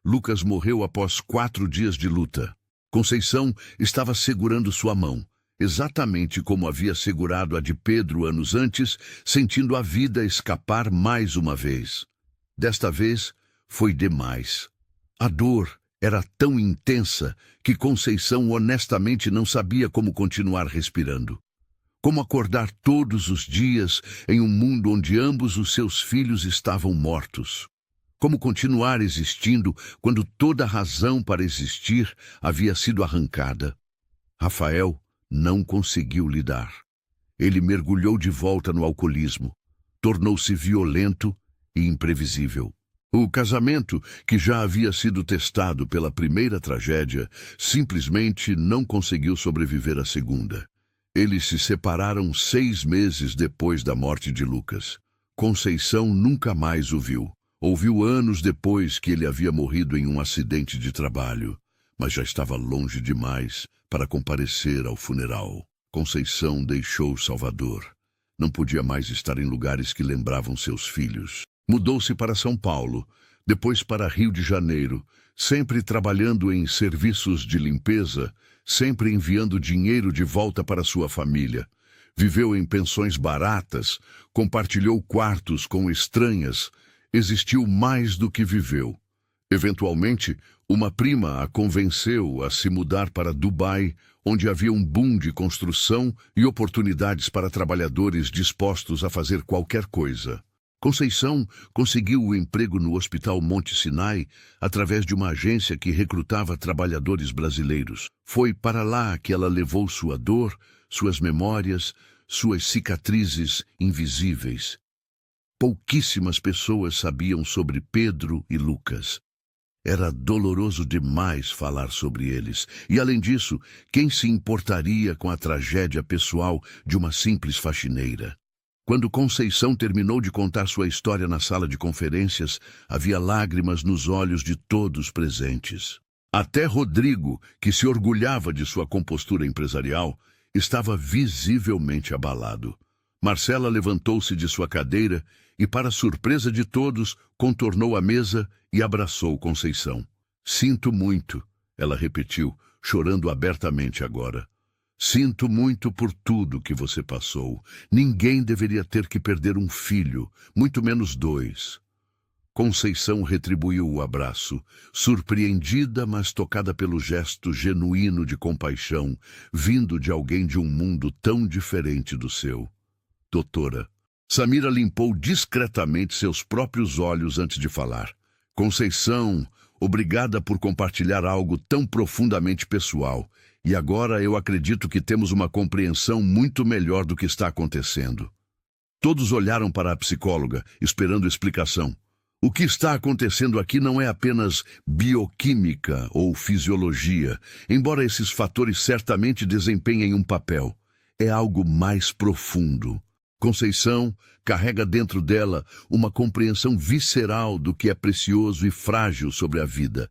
Lucas morreu após 4 dias de luta. Conceição estava segurando sua mão, exatamente como havia segurado a de Pedro anos antes, sentindo a vida escapar mais uma vez. Desta vez, foi demais. A dor era tão intensa que Conceição honestamente não sabia como continuar respirando. Como acordar todos os dias em um mundo onde ambos os seus filhos estavam mortos. Como continuar existindo quando toda razão para existir havia sido arrancada? Rafael não conseguiu lidar. Ele mergulhou de volta no alcoolismo. Tornou-se violento e imprevisível. O casamento, que já havia sido testado pela primeira tragédia, simplesmente não conseguiu sobreviver à segunda. Eles se separaram 6 meses depois da morte de Lucas. Conceição nunca mais o viu. Ouviu anos depois que ele havia morrido em um acidente de trabalho, mas já estava longe demais para comparecer ao funeral. Conceição deixou Salvador. Não podia mais estar em lugares que lembravam seus filhos. Mudou-se para São Paulo, depois para Rio de Janeiro, sempre trabalhando em serviços de limpeza, sempre enviando dinheiro de volta para sua família. Viveu em pensões baratas, compartilhou quartos com estranhas, existiu mais do que viveu. Eventualmente, uma prima a convenceu a se mudar para Dubai, onde havia um boom de construção e oportunidades para trabalhadores dispostos a fazer qualquer coisa. Conceição conseguiu o emprego no Hospital Monte Sinai através de uma agência que recrutava trabalhadores brasileiros. Foi para lá que ela levou sua dor, suas memórias, suas cicatrizes invisíveis. Pouquíssimas pessoas sabiam sobre Pedro e Lucas. Era doloroso demais falar sobre eles. E, além disso, quem se importaria com a tragédia pessoal de uma simples faxineira? Quando Conceição terminou de contar sua história na sala de conferências, havia lágrimas nos olhos de todos presentes. Até Rodrigo, que se orgulhava de sua compostura empresarial, estava visivelmente abalado. Marcela levantou-se de sua cadeira e, para surpresa de todos, contornou a mesa e abraçou Conceição. "Sinto muito", ela repetiu, chorando abertamente agora. "Sinto muito por tudo que você passou. Ninguém deveria ter que perder um filho, muito menos 2. Conceição retribuiu o abraço, surpreendida, mas tocada pelo gesto genuíno de compaixão, vindo de alguém de um mundo tão diferente do seu. "Doutora." Samira limpou discretamente seus próprios olhos antes de falar. "Conceição, obrigada por compartilhar algo tão profundamente pessoal. E agora eu acredito que temos uma compreensão muito melhor do que está acontecendo." Todos olharam para a psicóloga, esperando explicação. "O que está acontecendo aqui não é apenas bioquímica ou fisiologia, embora esses fatores certamente desempenhem um papel. É algo mais profundo. Conceição carrega dentro dela uma compreensão visceral do que é precioso e frágil sobre a vida.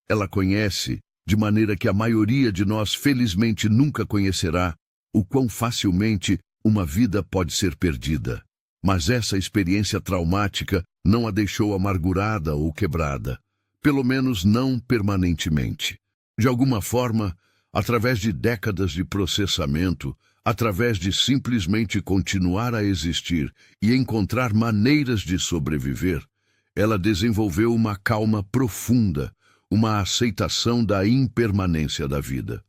Ela conhece, de maneira que a maioria de nós felizmente nunca conhecerá, o quão facilmente uma vida pode ser perdida. Mas essa experiência traumática não a deixou amargurada ou quebrada, pelo menos não permanentemente. De alguma forma, através de décadas de processamento, através de simplesmente continuar a existir e encontrar maneiras de sobreviver, ela desenvolveu uma calma profunda, uma aceitação da impermanência da vida.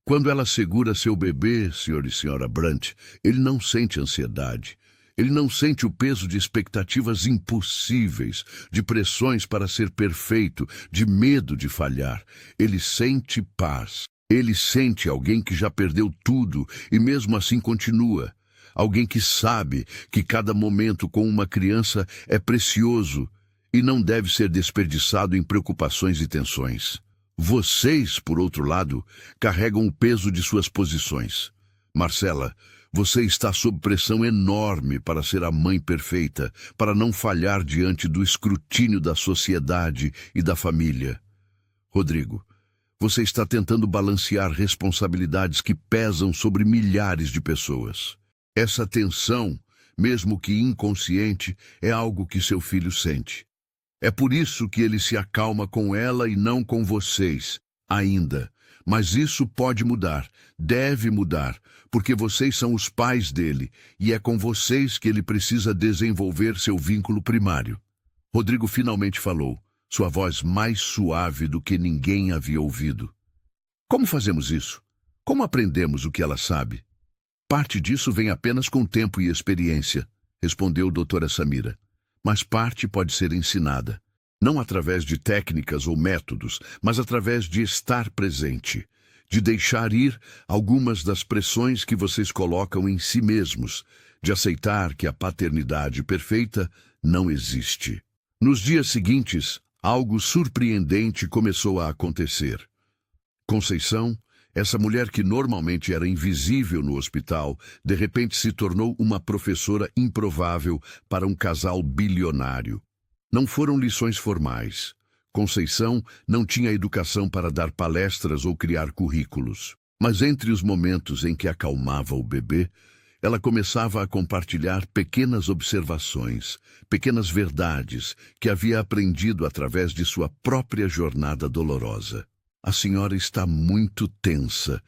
Quando ela segura seu bebê, Sr. e Sra. Brant, ele não sente ansiedade. Ele não sente o peso de expectativas impossíveis, de pressões para ser perfeito, de medo de falhar. Ele sente paz. Ele sente alguém que já perdeu tudo e mesmo assim continua. Alguém que sabe que cada momento com uma criança é precioso e não deve ser desperdiçado em preocupações e tensões. Vocês, por outro lado, carregam o peso de suas posições. Marcela, você está sob pressão enorme para ser a mãe perfeita, para não falhar diante do escrutínio da sociedade e da família. Rodrigo, você está tentando balancear responsabilidades que pesam sobre milhares de pessoas. Essa tensão, mesmo que inconsciente, é algo que seu filho sente. É por isso que ele se acalma com ela e não com vocês, ainda. Mas isso pode mudar, deve mudar, porque vocês são os pais dele e é com vocês que ele precisa desenvolver seu vínculo primário. Rodrigo finalmente falou, sua voz mais suave do que ninguém havia ouvido. Como fazemos isso? Como aprendemos o que ela sabe? Parte disso vem apenas com tempo e experiência, respondeu doutora Samira. Mas parte pode ser ensinada. Não através de técnicas ou métodos, mas através de estar presente, de deixar ir algumas das pressões que vocês colocam em si mesmos, de aceitar que a paternidade perfeita não existe. Nos dias seguintes, algo surpreendente começou a acontecer. Conceição, Essa mulher que normalmente era invisível no hospital, de repente se tornou uma professora improvável para um casal bilionário. Não foram lições formais. Conceição não tinha educação para dar palestras ou criar currículos. Mas entre os momentos em que acalmava o bebê, ela começava a compartilhar pequenas observações, pequenas verdades que havia aprendido através de sua própria jornada dolorosa. A senhora está muito tensa,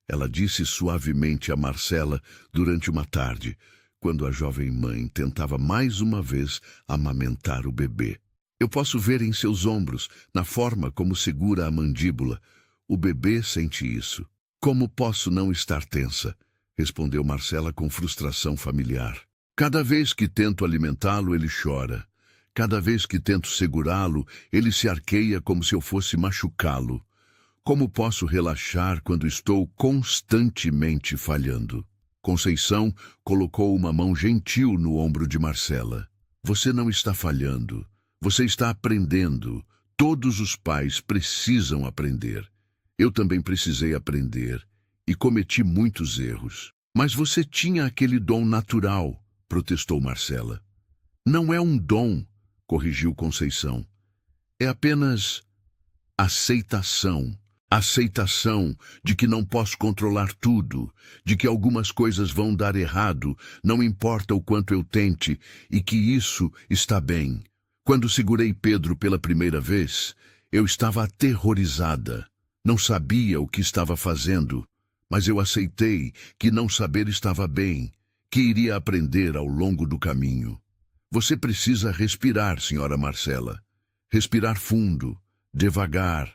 ela disse suavemente a Marcela durante uma tarde, quando a jovem mãe tentava mais uma vez amamentar o bebê. Eu posso ver em seus ombros, na forma como segura a mandíbula. O bebê sente isso. Como posso não estar tensa? Respondeu Marcela com frustração familiar. Cada vez que tento alimentá-lo, ele chora. Cada vez que tento segurá-lo, ele se arqueia como se eu fosse machucá-lo. Como posso relaxar quando estou constantemente falhando? Conceição colocou uma mão gentil no ombro de Marcela. Você não está falhando. Você está aprendendo. Todos os pais precisam aprender. Eu também precisei aprender e cometi muitos erros. Mas você tinha aquele dom natural, protestou Marcela. Não é um dom, corrigiu Conceição. É apenas aceitação. Aceitação de que não posso controlar tudo, de que algumas coisas vão dar errado, não importa o quanto eu tente, e que isso está bem. Quando segurei Pedro pela primeira vez, eu estava aterrorizada. Não sabia o que estava fazendo, mas eu aceitei que não saber estava bem, que iria aprender ao longo do caminho. Você precisa respirar, senhora Marcela. Respirar fundo, devagar,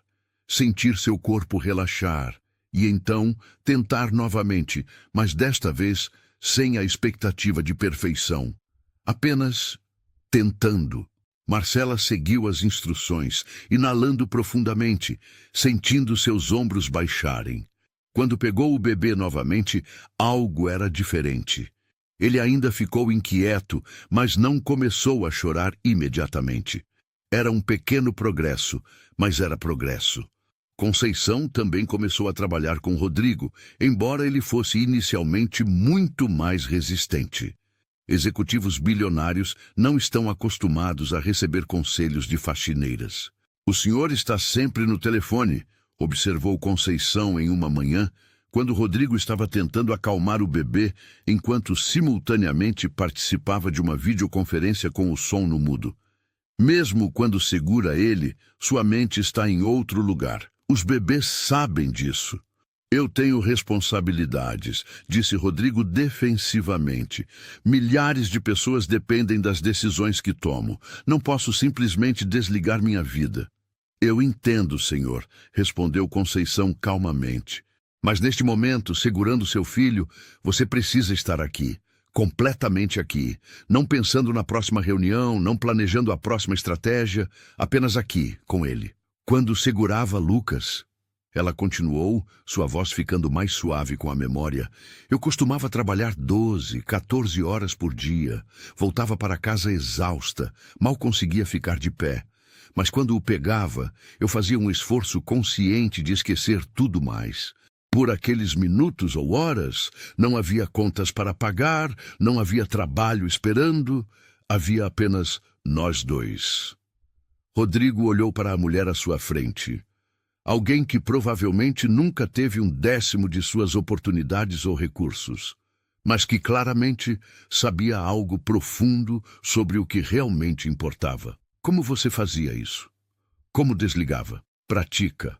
sentir seu corpo relaxar e então tentar novamente, mas desta vez sem a expectativa de perfeição. Apenas tentando. Marcela seguiu as instruções, inalando profundamente, sentindo seus ombros baixarem. Quando pegou o bebê novamente, algo era diferente. Ele ainda ficou inquieto, mas não começou a chorar imediatamente. Era um pequeno progresso, mas era progresso. Conceição também começou a trabalhar com Rodrigo, embora ele fosse inicialmente muito mais resistente. Executivos bilionários não estão acostumados a receber conselhos de faxineiras. O senhor está sempre no telefone, observou Conceição em uma manhã, quando Rodrigo estava tentando acalmar o bebê, enquanto simultaneamente participava de uma videoconferência com o som no mudo. Mesmo quando segura ele, sua mente está em outro lugar. Os bebês sabem disso. Eu tenho responsabilidades, disse Rodrigo defensivamente. Milhares de pessoas dependem das decisões que tomo. Não posso simplesmente desligar minha vida. Eu entendo, senhor, respondeu Conceição calmamente. Mas neste momento, segurando seu filho, você precisa estar aqui. Completamente aqui. Não pensando na próxima reunião, não planejando a próxima estratégia, apenas aqui, com ele. Quando segurava Lucas, ela continuou, sua voz ficando mais suave com a memória. Eu costumava trabalhar 12, 14 horas por dia. Voltava para casa exausta, mal conseguia ficar de pé. Mas quando o pegava, eu fazia um esforço consciente de esquecer tudo mais. Por aqueles minutos ou horas, não havia contas para pagar, não havia trabalho esperando, havia apenas nós dois. Rodrigo olhou para a mulher à sua frente. Alguém que provavelmente nunca teve 1/10 de suas oportunidades ou recursos, mas que claramente sabia algo profundo sobre o que realmente importava. Como você fazia isso? Como desligava? Pratica,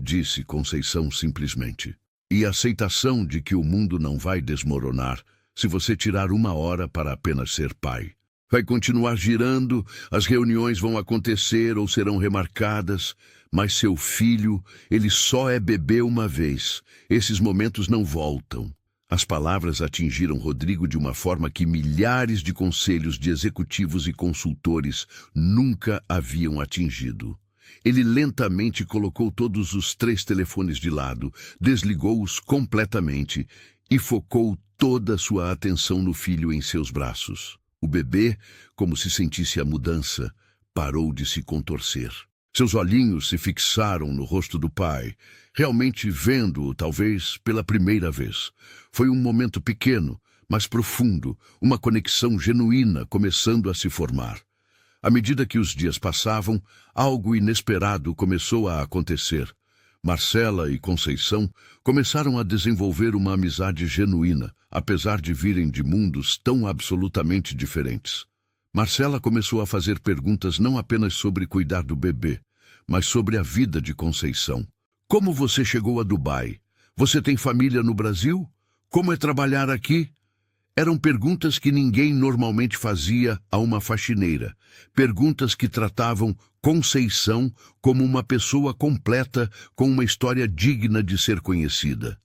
disse Conceição simplesmente. E a aceitação de que o mundo não vai desmoronar se você tirar 1 hora para apenas ser pai. Vai continuar girando, as reuniões vão acontecer ou serão remarcadas, mas seu filho, ele só é bebê uma vez. Esses momentos não voltam. As palavras atingiram Rodrigo de uma forma que milhares de conselhos de executivos e consultores nunca haviam atingido. Ele lentamente colocou todos os 3 telefones de lado, desligou-os completamente e focou toda a sua atenção no filho em seus braços. O bebê, como se sentisse a mudança, parou de se contorcer. Seus olhinhos se fixaram no rosto do pai, realmente vendo-o, talvez, pela primeira vez. Foi um momento pequeno, mas profundo, uma conexão genuína começando a se formar. À medida que os dias passavam, algo inesperado começou a acontecer. Marcela e Conceição começaram a desenvolver uma amizade genuína, apesar de virem de mundos tão absolutamente diferentes. Marcela começou a fazer perguntas não apenas sobre cuidar do bebê, mas sobre a vida de Conceição. Como você chegou a Dubai? Você tem família no Brasil? Como é trabalhar aqui? Eram perguntas que ninguém normalmente fazia a uma faxineira. Perguntas que tratavam Conceição como uma pessoa completa com uma história digna de ser conhecida.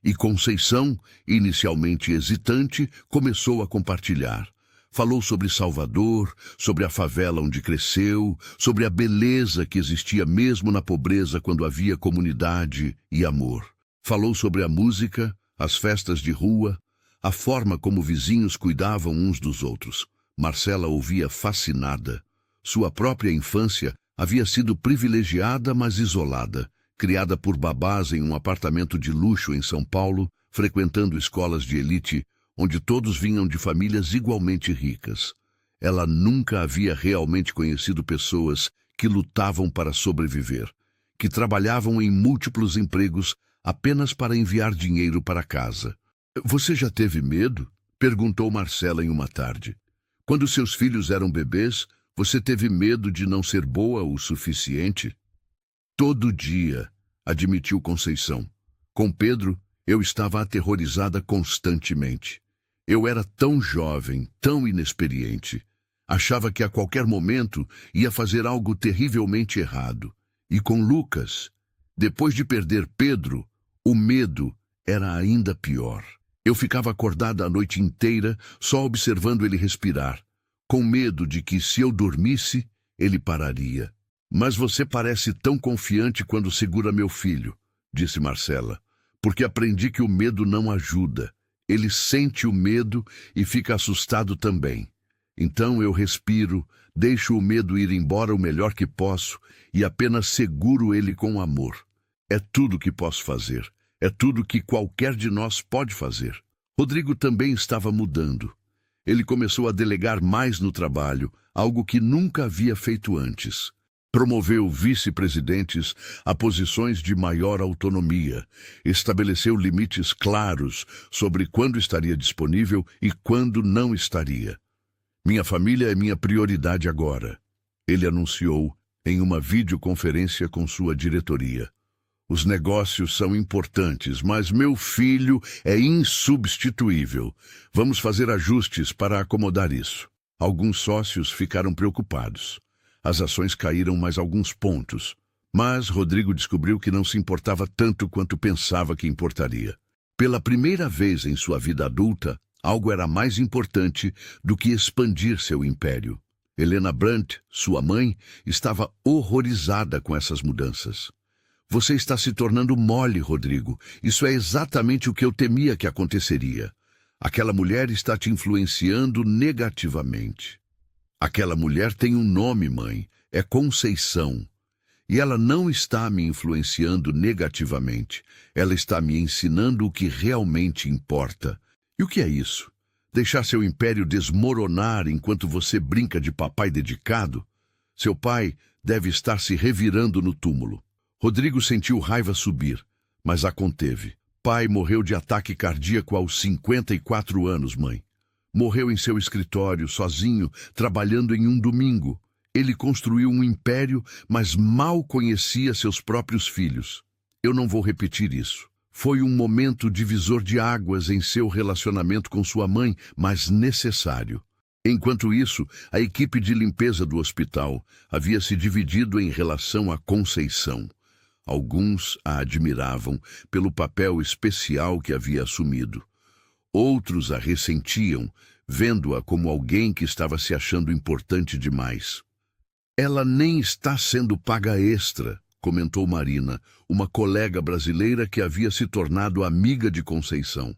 E Conceição, inicialmente hesitante, começou a compartilhar. Falou sobre Salvador, sobre a favela onde cresceu, sobre a beleza que existia mesmo na pobreza quando havia comunidade e amor. Falou sobre a música, as festas de rua, a forma como vizinhos cuidavam uns dos outros. Marcela ouvia fascinada. Sua própria infância havia sido privilegiada, mas isolada. Criada por babás em um apartamento de luxo em São Paulo, frequentando escolas de elite, onde todos vinham de famílias igualmente ricas. Ela nunca havia realmente conhecido pessoas que lutavam para sobreviver, que trabalhavam em múltiplos empregos apenas para enviar dinheiro para casa. Você já teve medo? Perguntou Marcela em uma tarde. Quando seus filhos eram bebês, você teve medo de não ser boa o suficiente? Todo dia, admitiu Conceição. Com Pedro, eu estava aterrorizada constantemente. Eu era tão jovem, tão inexperiente. Achava que a qualquer momento ia fazer algo terrivelmente errado. E com Lucas, depois de perder Pedro, o medo era ainda pior. Eu ficava acordada a noite inteira, só observando ele respirar, com medo de que, se eu dormisse, ele pararia. Mas você parece tão confiante quando segura meu filho, disse Marcela, porque aprendi que o medo não ajuda. Ele sente o medo e fica assustado também. Então eu respiro, deixo o medo ir embora o melhor que posso e apenas seguro ele com amor. É tudo que posso fazer. É tudo que qualquer de nós pode fazer. Rodrigo também estava mudando. Ele começou a delegar mais no trabalho, algo que nunca havia feito antes. Promoveu vice-presidentes a posições de maior autonomia. Estabeleceu limites claros sobre quando estaria disponível e quando não estaria. Minha família é minha prioridade agora, ele anunciou em uma videoconferência com sua diretoria. Os negócios são importantes, mas meu filho é insubstituível. Vamos fazer ajustes para acomodar isso. Alguns sócios ficaram preocupados. As ações caíram mais alguns pontos. Mas Rodrigo descobriu que não se importava tanto quanto pensava que importaria. Pela primeira vez em sua vida adulta, algo era mais importante do que expandir seu império. Helena Brandt, sua mãe, estava horrorizada com essas mudanças. Você está se tornando mole, Rodrigo. Isso é exatamente o que eu temia que aconteceria. Aquela mulher está te influenciando negativamente. Aquela mulher tem um nome, mãe. É Conceição. E ela não está me influenciando negativamente. Ela está me ensinando o que realmente importa. E o que é isso? Deixar seu império desmoronar enquanto você brinca de papai dedicado? Seu pai deve estar se revirando no túmulo. Rodrigo sentiu raiva subir, mas a conteve. Pai morreu de ataque cardíaco aos 54 anos, mãe. Morreu em seu escritório, sozinho, trabalhando em um domingo. Ele construiu um império, mas mal conhecia seus próprios filhos. Eu não vou repetir isso. Foi um momento divisor de águas em seu relacionamento com sua mãe, mas necessário. Enquanto isso, a equipe de limpeza do hospital havia se dividido em relação à Conceição. Alguns a admiravam pelo papel especial que havia assumido. Outros a ressentiam, vendo-a como alguém que estava se achando importante demais. Ela nem está sendo paga extra, comentou Marina, uma colega brasileira que havia se tornado amiga de Conceição.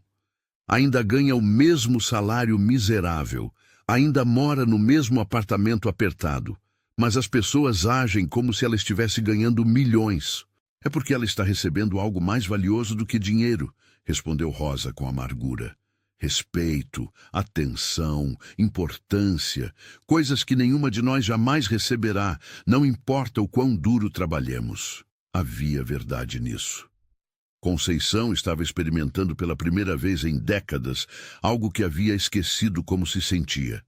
Ainda ganha o mesmo salário miserável, ainda mora no mesmo apartamento apertado, Mas as pessoas agem como se ela estivesse ganhando milhões. É porque ela está recebendo algo mais valioso do que dinheiro, respondeu Rosa com amargura. Respeito, atenção, importância, coisas que nenhuma de nós jamais receberá, não importa o quão duro trabalhemos. Havia verdade nisso. Conceição estava experimentando pela primeira vez em décadas algo que havia esquecido como se sentia.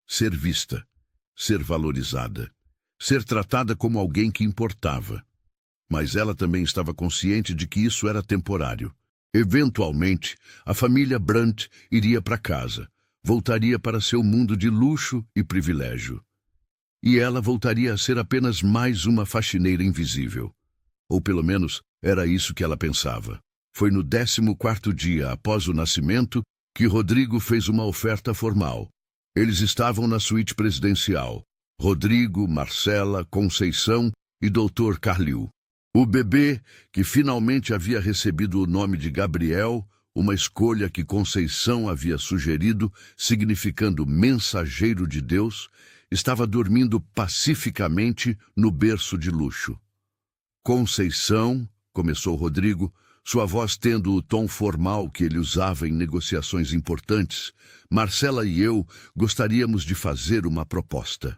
Ser vista, ser valorizada, ser tratada como alguém que importava. Mas ela também estava consciente de que isso era temporário. Eventualmente, a família Brandt iria para casa, voltaria para seu mundo de luxo e privilégio. E ela voltaria a ser apenas mais uma faxineira invisível. Ou pelo menos, era isso que ela pensava. Foi no 14º dia após o nascimento que Rodrigo fez uma oferta formal. Eles estavam na suíte presidencial. Rodrigo, Marcela, Conceição e Dr. Carlil. O bebê, que finalmente havia recebido o nome de Gabriel, uma escolha que Conceição havia sugerido, significando mensageiro de Deus, estava dormindo pacificamente no berço de luxo. Conceição, começou Rodrigo, sua voz tendo o tom formal que ele usava em negociações importantes, Marcela e eu gostaríamos de fazer uma proposta.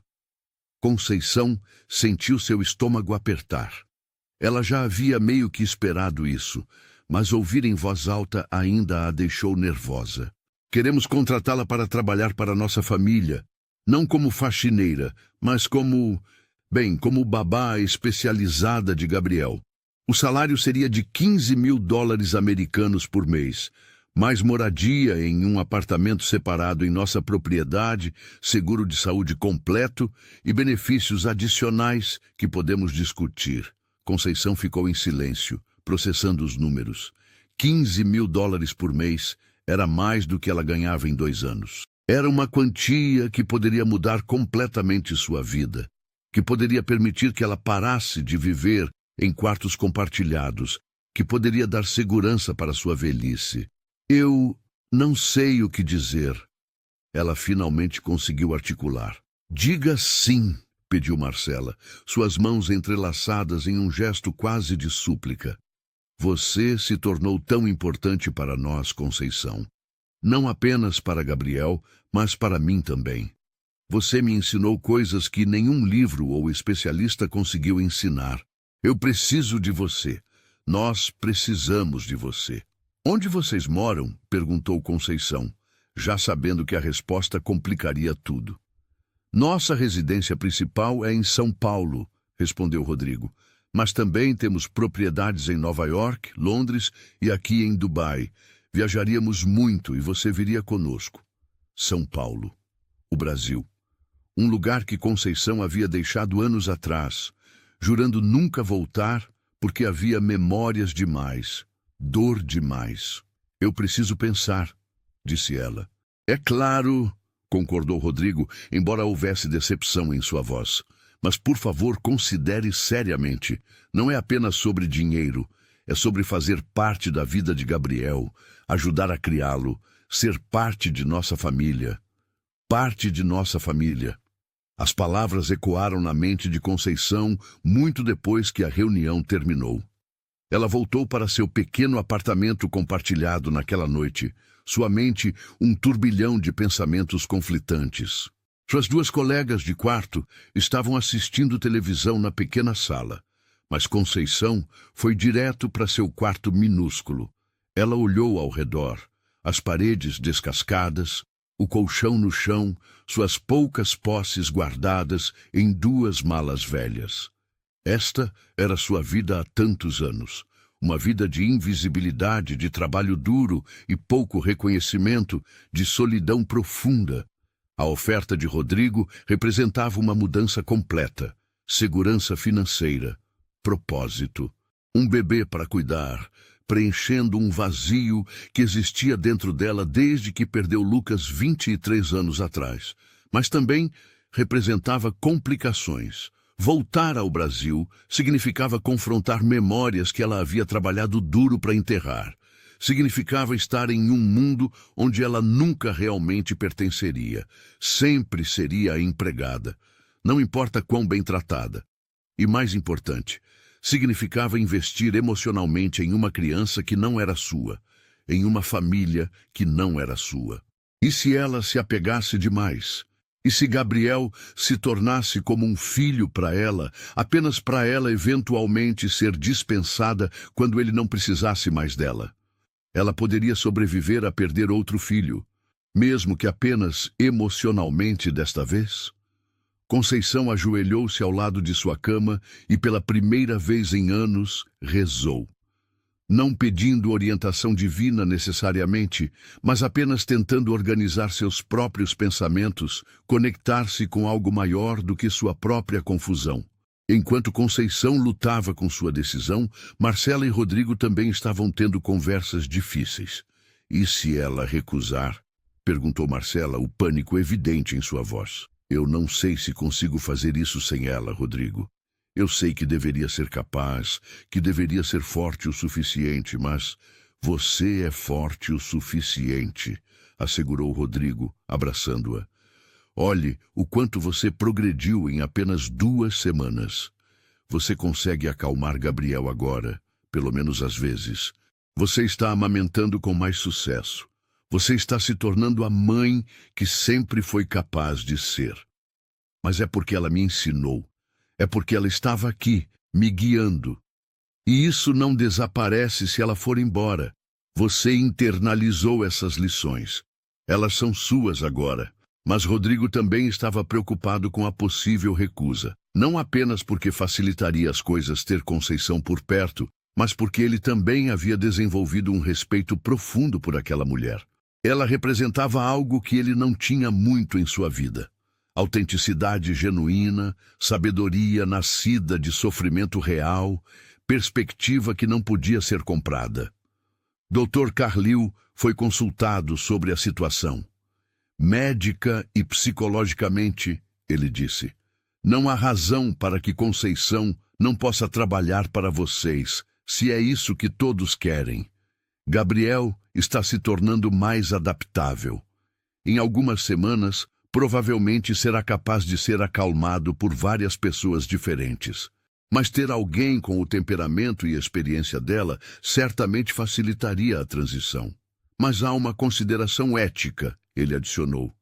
Conceição sentiu seu estômago apertar. Ela já havia meio que esperado isso, mas ouvir em voz alta ainda a deixou nervosa. Queremos contratá-la para trabalhar para nossa família, não como faxineira, mas como babá especializada de Gabriel. O salário seria de $15.000 americanos por mês, mais moradia em um apartamento separado em nossa propriedade, seguro de saúde completo e benefícios adicionais que podemos discutir. Conceição ficou em silêncio, processando os números. $15.000 por mês era mais do que ela ganhava em 2 anos. Era uma quantia que poderia mudar completamente sua vida, que poderia permitir que ela parasse de viver em quartos compartilhados, que poderia dar segurança para sua velhice. Eu não sei o que dizer. Ela finalmente conseguiu articular. Diga sim, pediu Marcela, suas mãos entrelaçadas em um gesto quase de súplica. Você se tornou tão importante para nós, Conceição. Não apenas para Gabriel, mas para mim também. Você me ensinou coisas que nenhum livro ou especialista conseguiu ensinar. Eu preciso de você. Nós precisamos de você. Onde vocês moram? Perguntou Conceição, já sabendo que a resposta complicaria tudo. Nossa residência principal é em São Paulo, respondeu Rodrigo, mas também temos propriedades em Nova York, Londres e aqui em Dubai. Viajaríamos muito e você viria conosco. São Paulo, o Brasil. Um lugar que Conceição havia deixado anos atrás, jurando nunca voltar porque havia memórias demais, dor demais. Eu preciso pensar, disse ela. É claro, concordou Rodrigo, embora houvesse decepção em sua voz. Mas, por favor, considere seriamente. Não é apenas sobre dinheiro. É sobre fazer parte da vida de Gabriel, ajudar a criá-lo, ser parte de nossa família. Parte de nossa família. As palavras ecoaram na mente de Conceição muito depois que a reunião terminou. Ela voltou para seu pequeno apartamento compartilhado naquela noite, sua mente um turbilhão de pensamentos conflitantes. Suas 2 colegas de quarto estavam assistindo televisão na pequena sala, mas Conceição foi direto para seu quarto minúsculo. Ela olhou ao redor, as paredes descascadas, o colchão no chão, suas poucas posses guardadas em 2 malas velhas. Esta era sua vida há tantos anos. Uma vida de invisibilidade, de trabalho duro e pouco reconhecimento, de solidão profunda. A oferta de Rodrigo representava uma mudança completa. Segurança financeira, propósito, um bebê para cuidar, preenchendo um vazio que existia dentro dela desde que perdeu Lucas 23 anos atrás. Mas também representava complicações. Voltar ao Brasil significava confrontar memórias que ela havia trabalhado duro para enterrar. Significava estar em um mundo onde ela nunca realmente pertenceria. Sempre seria a empregada. não importa quão bem tratada. E mais importante, significava investir emocionalmente em uma criança que não era sua, em uma família que não era sua. E se ela se apegasse demais? E se Gabriel se tornasse como um filho para ela, apenas para ela eventualmente ser dispensada quando ele não precisasse mais dela? Ela poderia sobreviver a perder outro filho, mesmo que apenas emocionalmente desta vez? Conceição ajoelhou-se ao lado de sua cama e, pela primeira vez em anos, rezou. Não pedindo orientação divina necessariamente, mas apenas tentando organizar seus próprios pensamentos, conectar-se com algo maior do que sua própria confusão. Enquanto Conceição lutava com sua decisão, Marcela e Rodrigo também estavam tendo conversas difíceis. E se ela recusar? Perguntou Marcela, o pânico evidente em sua voz. Eu não sei se consigo fazer isso sem ela, Rodrigo. Eu sei que deveria ser capaz, que deveria ser forte o suficiente, mas você é forte o suficiente, assegurou Rodrigo, abraçando-a. Olhe o quanto você progrediu em apenas 2 semanas. Você consegue acalmar Gabriel agora, pelo menos às vezes. Você está amamentando com mais sucesso. Você está se tornando a mãe que sempre foi capaz de ser. Mas é porque ela me ensinou. É porque ela estava aqui, me guiando. E isso não desaparece se ela for embora. Você internalizou essas lições. Elas são suas agora. Mas Rodrigo também estava preocupado com a possível recusa. Não apenas porque facilitaria as coisas ter Conceição por perto, mas porque ele também havia desenvolvido um respeito profundo por aquela mulher. Ela representava algo que ele não tinha muito em sua vida. Autenticidade genuína, sabedoria nascida de sofrimento real, perspectiva que não podia ser comprada. Dr. Carlil foi consultado sobre a situação. Médica e psicologicamente, ele disse, não há razão para que Conceição não possa trabalhar para vocês, se é isso que todos querem. Gabriel está se tornando mais adaptável. Em algumas semanas, provavelmente será capaz de ser acalmado por várias pessoas diferentes. Mas ter alguém com o temperamento e experiência dela certamente facilitaria a transição. Mas há uma consideração ética, ele adicionou.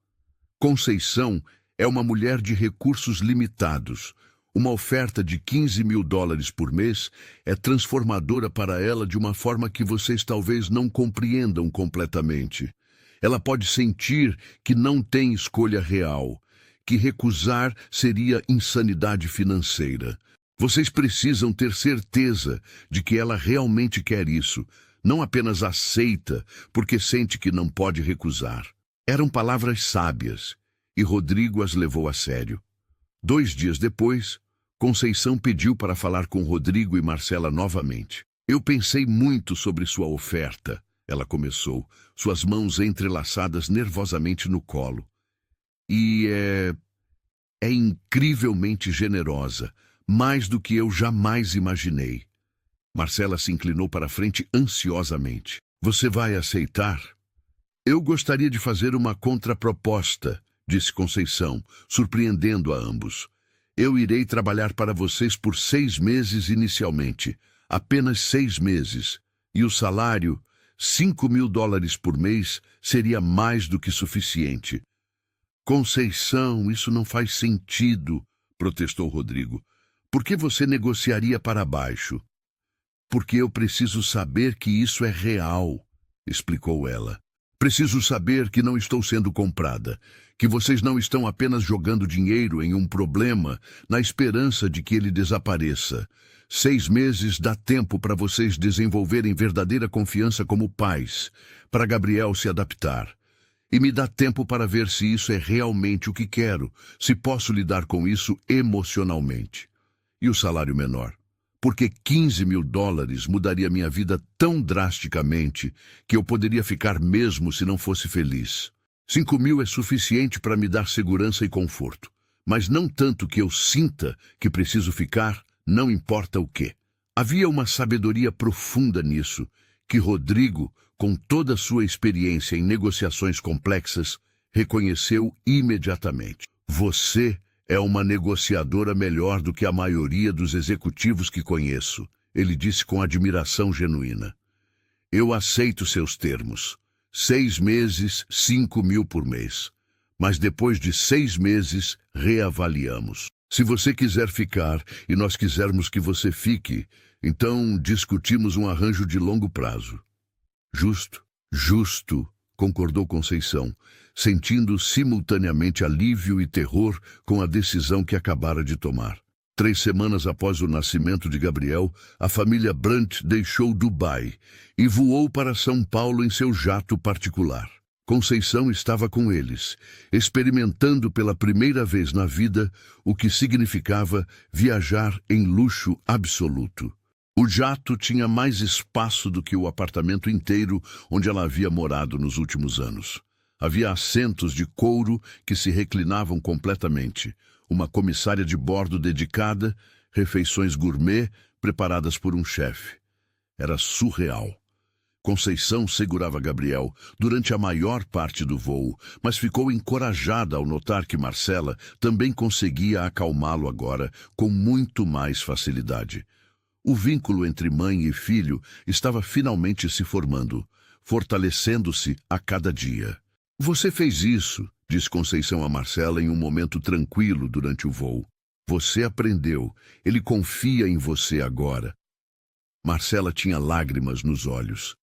Conceição é uma mulher de recursos limitados. Uma oferta de $15.000 por mês é transformadora para ela de uma forma que vocês talvez não compreendam completamente. Ela pode sentir que não tem escolha real, que recusar seria insanidade financeira. Vocês precisam ter certeza de que ela realmente quer isso, não apenas aceita porque sente que não pode recusar. Eram palavras sábias, e Rodrigo as levou a sério. 2 dias depois, Conceição pediu para falar com Rodrigo e Marcela novamente. Eu pensei muito sobre sua oferta, ela começou, suas mãos entrelaçadas nervosamente no colo. E é incrivelmente generosa, mais do que eu jamais imaginei. Marcela se inclinou para a frente ansiosamente. Você vai aceitar? Eu gostaria de fazer uma contraproposta, disse Conceição, surpreendendo a ambos. Eu irei trabalhar para vocês por 6 meses inicialmente, apenas 6 meses, e o salário, $5.000 por mês, seria mais do que suficiente. Conceição, isso não faz sentido, protestou Rodrigo. Por que você negociaria para baixo? Porque eu preciso saber que isso é real, explicou ela. Preciso saber que não estou sendo comprada, que vocês não estão apenas jogando dinheiro em um problema na esperança de que ele desapareça. 6 meses dá tempo para vocês desenvolverem verdadeira confiança como pais, para Gabriel se adaptar. E me dá tempo para ver se isso é realmente o que quero, se posso lidar com isso emocionalmente. E o salário menor? Porque $15.000 mudaria minha vida tão drasticamente que eu poderia ficar mesmo se não fosse feliz. 5.000 é suficiente para me dar segurança e conforto, mas não tanto que eu sinta que preciso ficar, não importa o quê. Havia uma sabedoria profunda nisso, que Rodrigo, com toda a sua experiência em negociações complexas, reconheceu imediatamente. Você É uma negociadora melhor do que a maioria dos executivos que conheço, ele disse com admiração genuína. Eu aceito seus termos. 6 meses, 5.000 por mês. Mas depois de 6 meses, reavaliamos. Se você quiser ficar e nós quisermos que você fique, então discutimos um arranjo de longo prazo. Justo, justo, concordou Conceição, sentindo simultaneamente alívio e terror com a decisão que acabara de tomar. 3 semanas após o nascimento de Gabriel, a família Brant deixou Dubai e voou para São Paulo em seu jato particular. Conceição estava com eles, experimentando pela primeira vez na vida o que significava viajar em luxo absoluto. O jato tinha mais espaço do que o apartamento inteiro onde ela havia morado nos últimos anos. Havia assentos de couro que se reclinavam completamente, uma comissária de bordo dedicada, refeições gourmet preparadas por um chefe. Era surreal. Conceição segurava Gabriel durante a maior parte do voo, mas ficou encorajada ao notar que Marcela também conseguia acalmá-lo agora com muito mais facilidade. O vínculo entre mãe e filho estava finalmente se formando, fortalecendo-se a cada dia. Você fez isso, disse Conceição a Marcela em um momento tranquilo durante o voo. Você aprendeu, ele confia em você agora. Marcela tinha lágrimas nos olhos.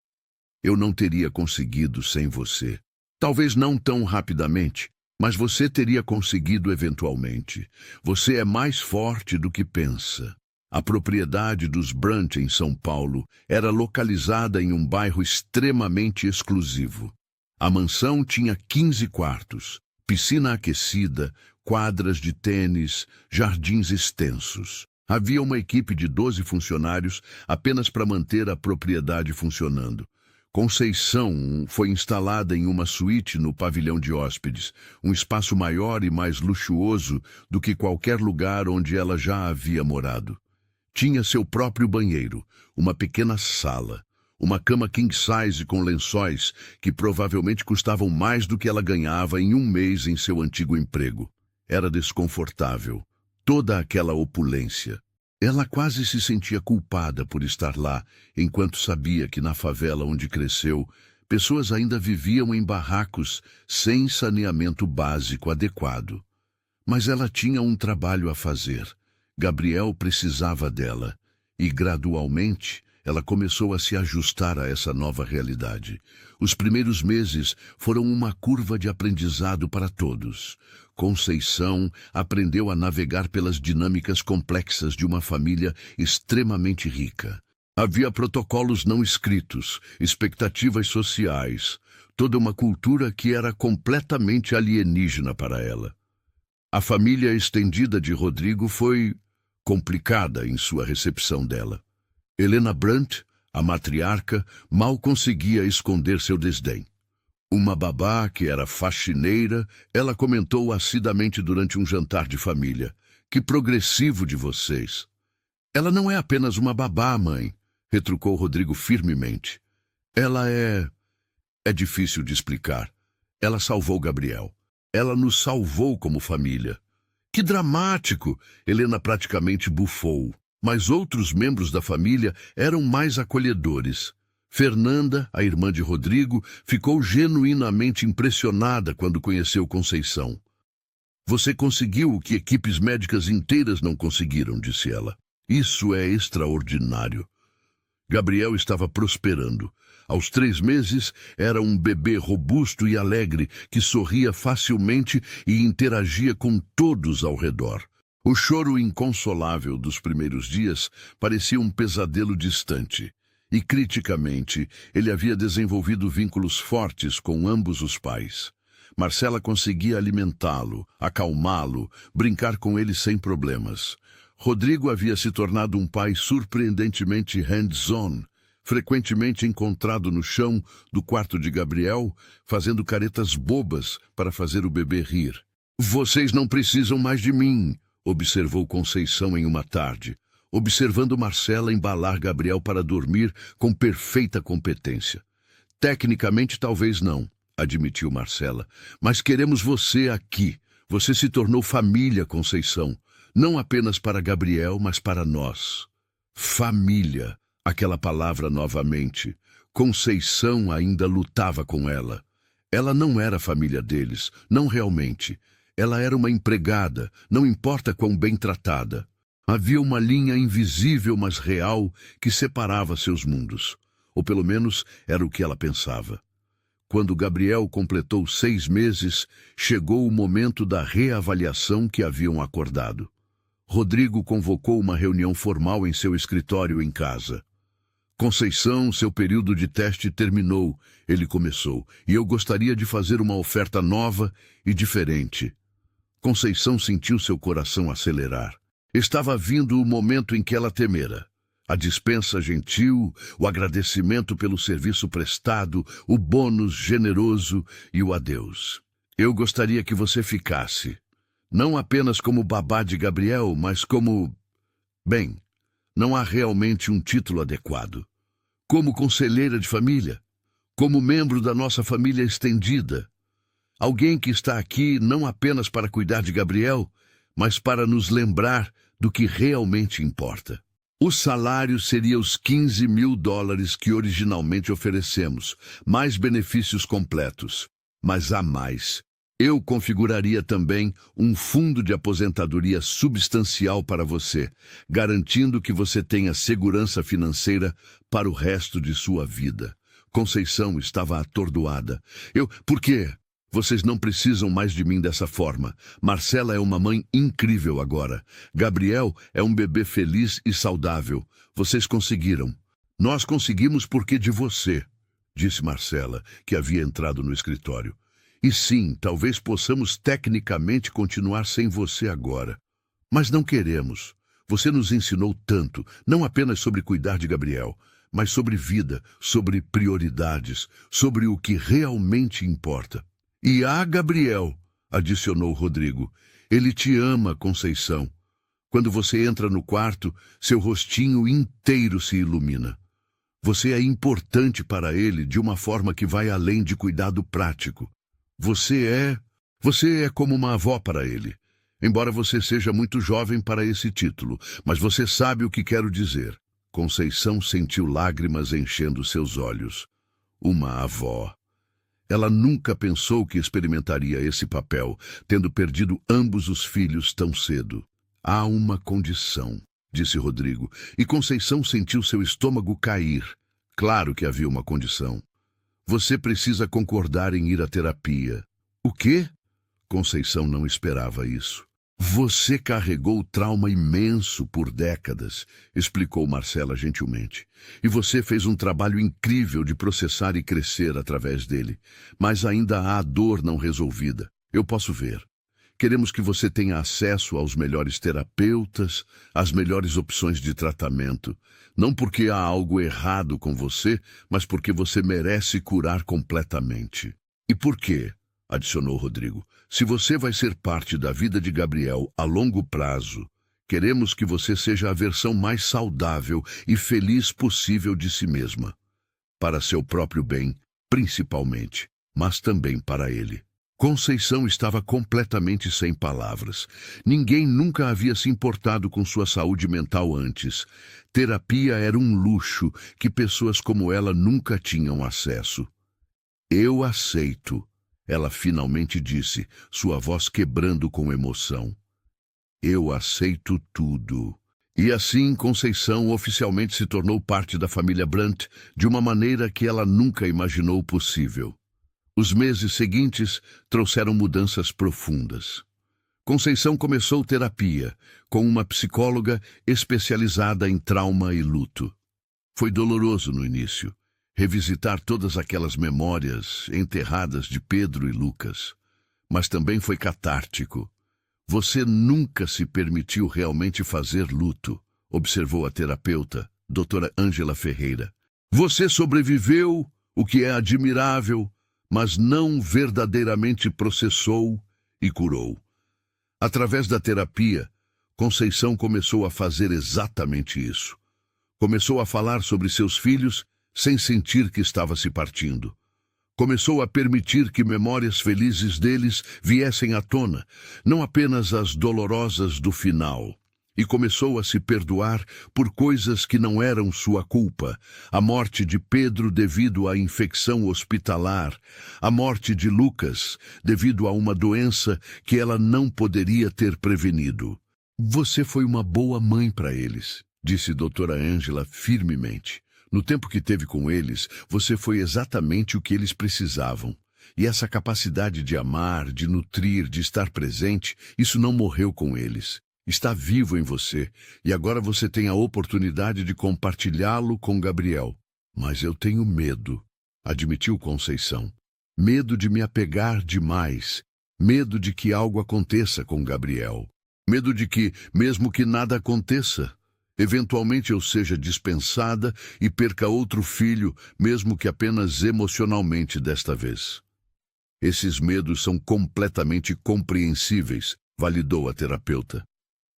Eu não teria conseguido sem você. Talvez não tão rapidamente, mas você teria conseguido eventualmente. Você é mais forte do que pensa. A propriedade dos Brant em São Paulo era localizada em um bairro extremamente exclusivo. A mansão tinha 15 quartos, piscina aquecida, quadras de tênis, jardins extensos. Havia uma equipe de 12 funcionários apenas para manter a propriedade funcionando. Conceição foi instalada em uma suíte no pavilhão de hóspedes, um espaço maior e mais luxuoso do que qualquer lugar onde ela já havia morado. Tinha seu próprio banheiro, uma pequena sala, uma cama king size com lençóis que provavelmente custavam mais do que ela ganhava em um mês em seu antigo emprego. Era desconfortável, toda aquela opulência. Ela quase se sentia culpada por estar lá, enquanto sabia que na favela onde cresceu, pessoas ainda viviam em barracos sem saneamento básico adequado. Mas ela tinha um trabalho a fazer. Gabriel precisava dela, e gradualmente ela começou a se ajustar a essa nova realidade. Os primeiros meses foram uma curva de aprendizado para todos. Conceição aprendeu a navegar pelas dinâmicas complexas de uma família extremamente rica. Havia protocolos não escritos, expectativas sociais, toda uma cultura que era completamente alienígena para ela. A família estendida de Rodrigo foi complicada em sua recepção dela. Helena Brant, a matriarca, mal conseguia esconder seu desdém. Uma babá que era faxineira, ela comentou acidamente durante um jantar de família. Que progressivo de vocês. Ela não é apenas uma babá, mãe, retrucou Rodrigo firmemente. Ela é difícil de explicar. Ela salvou Gabriel. Ela nos salvou como família. Que dramático! Helena praticamente bufou. Mas outros membros da família eram mais acolhedores. Fernanda, a irmã de Rodrigo, ficou genuinamente impressionada quando conheceu Conceição. Você conseguiu o que equipes médicas inteiras não conseguiram, disse ela. Isso é extraordinário. Gabriel estava prosperando. Aos 3 meses, era um bebê robusto e alegre que sorria facilmente e interagia com todos ao redor. O choro inconsolável dos primeiros dias parecia um pesadelo distante. E, criticamente, ele havia desenvolvido vínculos fortes com ambos os pais. Marcela conseguia alimentá-lo, acalmá-lo, brincar com ele sem problemas. Rodrigo havia se tornado um pai surpreendentemente hands-on, frequentemente encontrado no chão do quarto de Gabriel, fazendo caretas bobas para fazer o bebê rir. Vocês não precisam mais de mim, observou Conceição em uma tarde, observando Marcela embalar Gabriel para dormir com perfeita competência. Tecnicamente, talvez não, admitiu Marcela, mas queremos você aqui. Você se tornou família, Conceição, não apenas para Gabriel, mas para nós. Família, aquela palavra novamente. Conceição ainda lutava com ela. Ela não era família deles, não realmente. Ela era uma empregada, não importa quão bem tratada. Havia uma linha invisível, mas real, que separava seus mundos. Ou pelo menos era o que ela pensava. Quando Gabriel completou 6 meses, chegou o momento da reavaliação que haviam acordado. Rodrigo convocou uma reunião formal em seu escritório em casa. Conceição, seu período de teste terminou, ele começou, e eu gostaria de fazer uma oferta nova e diferente. Conceição sentiu seu coração acelerar. Estava vindo o momento em que ela temera. A dispensa gentil, o agradecimento pelo serviço prestado, o bônus generoso e o adeus. Eu gostaria que você ficasse, não apenas como babá de Gabriel, mas como... Bem, não há realmente um título adequado. Como conselheira de família, como membro da nossa família estendida. Alguém que está aqui não apenas para cuidar de Gabriel, mas para nos lembrar do que realmente importa. O salário seria os $15.000 que originalmente oferecemos, mais benefícios completos. Mas há mais. Eu configuraria também um fundo de aposentadoria substancial para você, garantindo que você tenha segurança financeira para o resto de sua vida. Conceição estava atordoada. Por quê? Vocês não precisam mais de mim dessa forma. Marcela é uma mãe incrível agora. Gabriel é um bebê feliz e saudável. Vocês conseguiram. Nós conseguimos porque de você, disse Marcela, que havia entrado no escritório. E sim, talvez possamos tecnicamente continuar sem você agora. Mas não queremos. Você nos ensinou tanto, não apenas sobre cuidar de Gabriel, mas sobre vida, sobre prioridades, sobre o que realmente importa. E Gabriel, adicionou Rodrigo, ele te ama, Conceição. Quando você entra no quarto, seu rostinho inteiro se ilumina. Você é importante para ele de uma forma que vai além de cuidado prático. Você é como uma avó para ele. Embora você seja muito jovem para esse título, mas você sabe o que quero dizer. Conceição sentiu lágrimas enchendo seus olhos. Uma avó. Ela nunca pensou que experimentaria esse papel, tendo perdido ambos os filhos tão cedo. Há uma condição, disse Rodrigo, e Conceição sentiu seu estômago cair. Claro que havia uma condição. Você precisa concordar em ir à terapia. O quê? Conceição não esperava isso. Você carregou trauma imenso por décadas, explicou Marcela gentilmente. E você fez um trabalho incrível de processar e crescer através dele. Mas ainda há dor não resolvida. Eu posso ver. Queremos que você tenha acesso aos melhores terapeutas, às melhores opções de tratamento. Não porque há algo errado com você, mas porque você merece curar completamente. E por quê? Adicionou Rodrigo. Se você vai ser parte da vida de Gabriel a longo prazo, queremos que você seja a versão mais saudável e feliz possível de si mesma. Para seu próprio bem, principalmente, mas também para ele. Conceição estava completamente sem palavras. Ninguém nunca havia se importado com sua saúde mental antes. Terapia era um luxo que pessoas como ela nunca tinham acesso. Eu aceito. Ela finalmente disse, sua voz quebrando com emoção. Eu aceito tudo. E assim, Conceição oficialmente se tornou parte da família Brandt de uma maneira que ela nunca imaginou possível. Os meses seguintes trouxeram mudanças profundas. Conceição começou terapia, com uma psicóloga especializada em trauma e luto. Foi doloroso no início. Revisitar todas aquelas memórias enterradas de Pedro e Lucas. Mas também foi catártico. Você nunca se permitiu realmente fazer luto, observou a terapeuta, doutora Ângela Ferreira. Você sobreviveu, o que é admirável, mas não verdadeiramente processou e curou. Através da terapia, Conceição começou a fazer exatamente isso. Começou a falar sobre seus filhos sem sentir que estava se partindo. Começou a permitir que memórias felizes deles viessem à tona, não apenas as dolorosas do final. E começou a se perdoar por coisas que não eram sua culpa. A morte de Pedro devido à infecção hospitalar. A morte de Lucas devido a uma doença que ela não poderia ter prevenido. Você foi uma boa mãe para eles, disse doutora Ângela firmemente. No tempo que teve com eles, você foi exatamente o que eles precisavam. E essa capacidade de amar, de nutrir, de estar presente, isso não morreu com eles. Está vivo em você, e agora você tem a oportunidade de compartilhá-lo com Gabriel. Mas eu tenho medo, admitiu Conceição. Medo de me apegar demais. Medo de que algo aconteça com Gabriel. Medo de que, mesmo que nada aconteça, eventualmente eu seja dispensada e perca outro filho, mesmo que apenas emocionalmente desta vez. Esses medos são completamente compreensíveis, validou a terapeuta.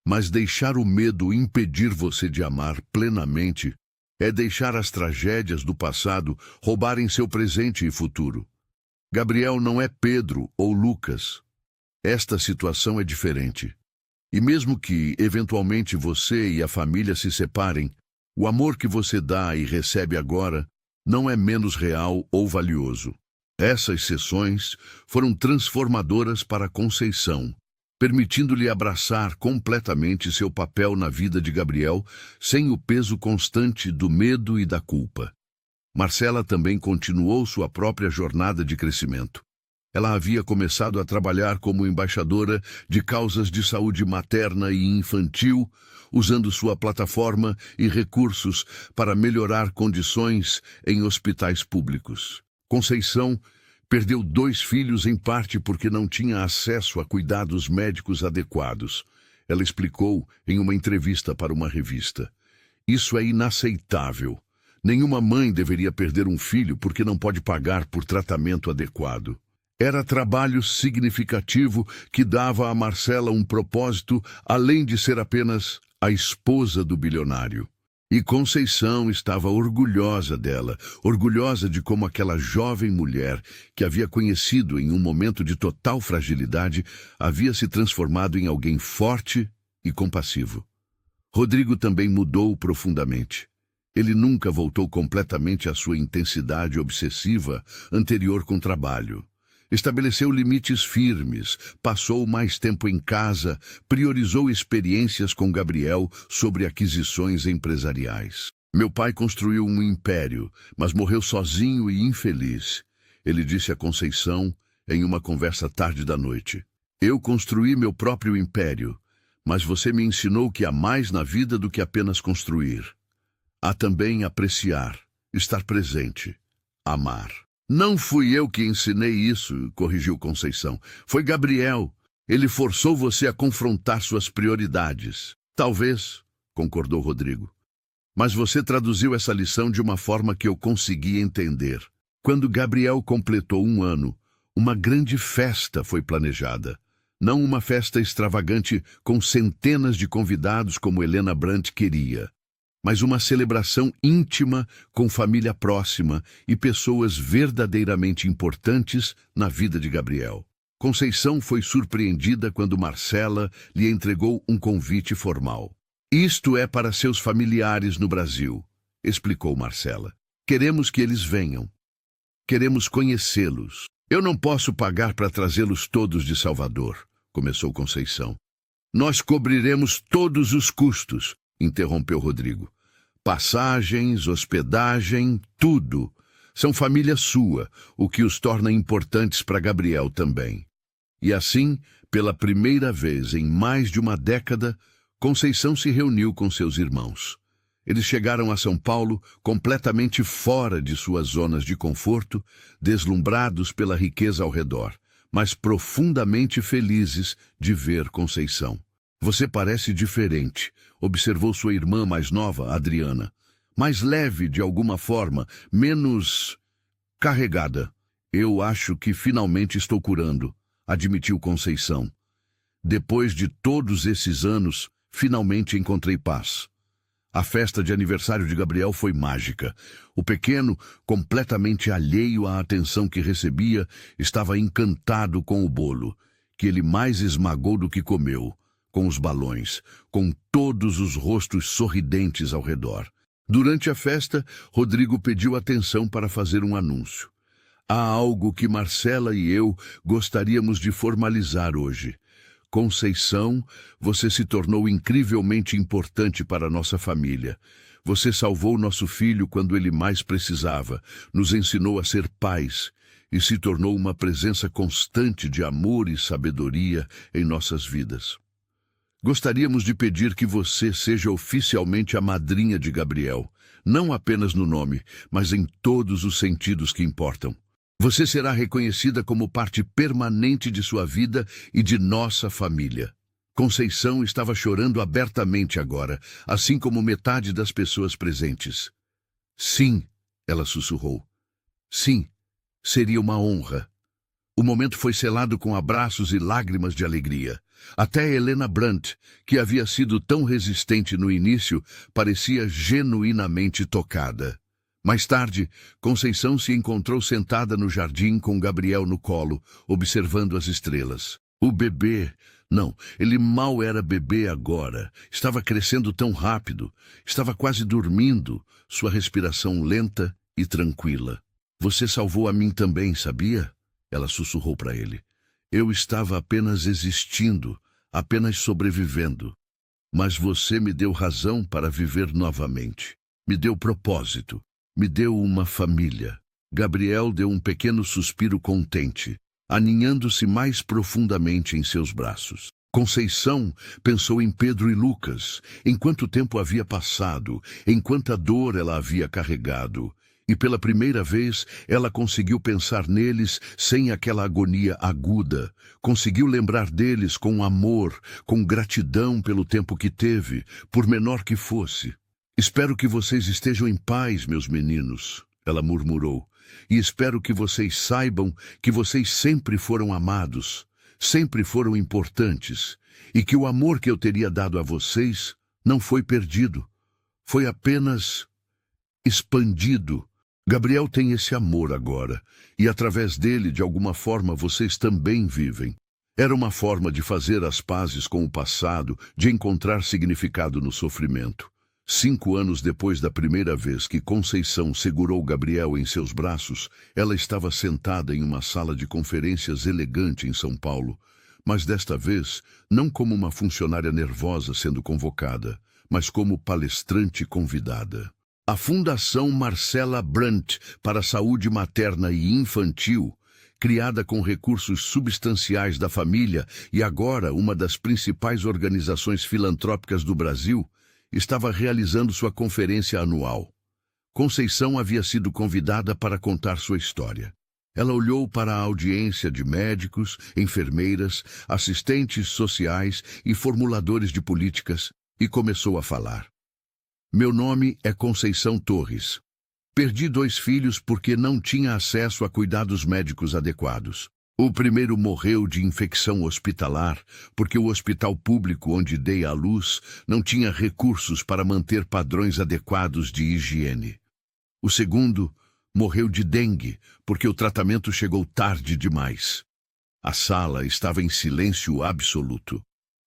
Mas deixar o medo impedir você de amar plenamente é deixar as tragédias do passado roubarem seu presente e futuro. Gabriel não é Pedro ou Lucas. Esta situação é diferente. E mesmo que, eventualmente, você e a família se separem, o amor que você dá e recebe agora não é menos real ou valioso. Essas sessões foram transformadoras para Conceição, permitindo-lhe abraçar completamente seu papel na vida de Gabriel, sem o peso constante do medo e da culpa. Marcela também continuou sua própria jornada de crescimento. Ela havia começado a trabalhar como embaixadora de causas de saúde materna e infantil, usando sua plataforma e recursos para melhorar condições em hospitais públicos. Conceição perdeu 2 filhos em parte porque não tinha acesso a cuidados médicos adequados. Ela explicou em uma entrevista para uma revista. Isso é inaceitável. Nenhuma mãe deveria perder um filho porque não pode pagar por tratamento adequado. Era trabalho significativo que dava a Marcela um propósito além de ser apenas a esposa do bilionário. E Conceição estava orgulhosa dela, orgulhosa de como aquela jovem mulher, que havia conhecido em um momento de total fragilidade, havia se transformado em alguém forte e compassivo. Rodrigo também mudou profundamente. Ele nunca voltou completamente à sua intensidade obsessiva anterior com trabalho. Estabeleceu limites firmes, passou mais tempo em casa, priorizou experiências com Gabriel sobre aquisições empresariais. Meu pai construiu um império, mas morreu sozinho e infeliz. Ele disse a Conceição em uma conversa tarde da noite. Eu construí meu próprio império, mas você me ensinou que há mais na vida do que apenas construir. Há também apreciar, estar presente, amar. Não fui eu que ensinei isso, corrigiu Conceição. Foi Gabriel. Ele forçou você a confrontar suas prioridades. Talvez, concordou Rodrigo. Mas você traduziu essa lição de uma forma que eu consegui entender. Quando Gabriel completou 1 ano, uma grande festa foi planejada. Não uma festa extravagante com centenas de convidados como Helena Brandt queria, mas uma celebração íntima com família próxima e pessoas verdadeiramente importantes na vida de Gabriel. Conceição foi surpreendida quando Marcela lhe entregou um convite formal. Isto é para seus familiares no Brasil, explicou Marcela. Queremos que eles venham. Queremos conhecê-los. Eu não posso pagar para trazê-los todos de Salvador, começou Conceição. Nós cobriremos todos os custos, interrompeu Rodrigo. Passagens, hospedagem, tudo. São família sua, o que os torna importantes para Gabriel também. E assim, pela primeira vez em mais de uma década, Conceição se reuniu com seus irmãos. Eles chegaram a São Paulo completamente fora de suas zonas de conforto, deslumbrados pela riqueza ao redor, mas profundamente felizes de ver Conceição. Você parece diferente, observou sua irmã mais nova, Adriana. Mais leve de alguma forma, menos carregada. Eu acho que finalmente estou curando, admitiu Conceição. Depois de todos esses anos, finalmente encontrei paz. A festa de aniversário de Gabriel foi mágica. O pequeno, completamente alheio à atenção que recebia, estava encantado com o bolo, que ele mais esmagou do que comeu, com os balões, com todos os rostos sorridentes ao redor. Durante a festa, Rodrigo pediu atenção para fazer um anúncio. Há algo que Marcela e eu gostaríamos de formalizar hoje. Conceição, você se tornou incrivelmente importante para nossa família. Você salvou nosso filho quando ele mais precisava, nos ensinou a ser pais e se tornou uma presença constante de amor e sabedoria em nossas vidas. Gostaríamos de pedir que você seja oficialmente a madrinha de Gabriel, não apenas no nome, mas em todos os sentidos que importam. Você será reconhecida como parte permanente de sua vida e de nossa família. Conceição estava chorando abertamente agora, assim como metade das pessoas presentes. Sim, ela sussurrou. Sim, seria uma honra. O momento foi selado com abraços e lágrimas de alegria. Até Helena Brandt, que havia sido tão resistente no início, parecia genuinamente tocada. Mais tarde, Conceição se encontrou sentada no jardim com Gabriel no colo, observando as estrelas. O bebê... Não, ele mal era bebê agora. Estava crescendo tão rápido. Estava quase dormindo, sua respiração lenta e tranquila. Você salvou a mim também, sabia? Ela sussurrou para ele. Eu estava apenas existindo, apenas sobrevivendo. Mas você me deu razão para viver novamente. Me deu propósito. Me deu uma família. Gabriel deu um pequeno suspiro contente, aninhando-se mais profundamente em seus braços. Conceição pensou em Pedro e Lucas, em quanto tempo havia passado, em quanta dor ela havia carregado. E pela primeira vez ela conseguiu pensar neles sem aquela agonia aguda. Conseguiu lembrar deles com amor, com gratidão pelo tempo que teve, por menor que fosse. Espero que vocês estejam em paz, meus meninos, ela murmurou. E espero que vocês saibam que vocês sempre foram amados, sempre foram importantes, e que o amor que eu teria dado a vocês não foi perdido, foi apenas expandido. Gabriel tem esse amor agora, e através dele, de alguma forma, vocês também vivem. Era uma forma de fazer as pazes com o passado, de encontrar significado no sofrimento. 5 anos depois da primeira vez que Conceição segurou Gabriel em seus braços, ela estava sentada em uma sala de conferências elegante em São Paulo, mas desta vez não como uma funcionária nervosa sendo convocada, mas como palestrante convidada. A Fundação Marcela Brandt para a Saúde Materna e Infantil, criada com recursos substanciais da família e agora uma das principais organizações filantrópicas do Brasil, estava realizando sua conferência anual. Conceição havia sido convidada para contar sua história. Ela olhou para a audiência de médicos, enfermeiras, assistentes sociais e formuladores de políticas e começou a falar. Meu nome é Conceição Torres. Perdi 2 filhos porque não tinha acesso a cuidados médicos adequados. O primeiro morreu de infecção hospitalar, porque o hospital público onde dei à luz não tinha recursos para manter padrões adequados de higiene. O segundo morreu de dengue, porque o tratamento chegou tarde demais. A sala estava em silêncio absoluto.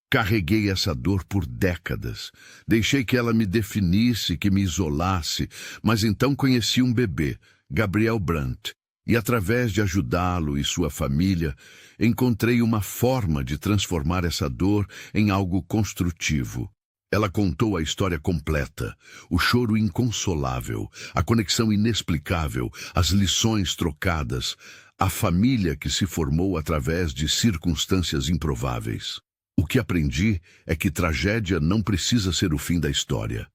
Carreguei essa dor por décadas. Deixei que ela me definisse, que me isolasse, mas então conheci um bebê, Gabriel Brandt. E através de ajudá-lo e sua família, encontrei uma forma de transformar essa dor em algo construtivo. Ela contou a história completa, o choro inconsolável, a conexão inexplicável, as lições trocadas, a família que se formou através de circunstâncias improváveis. O que aprendi é que tragédia não precisa ser o fim da história.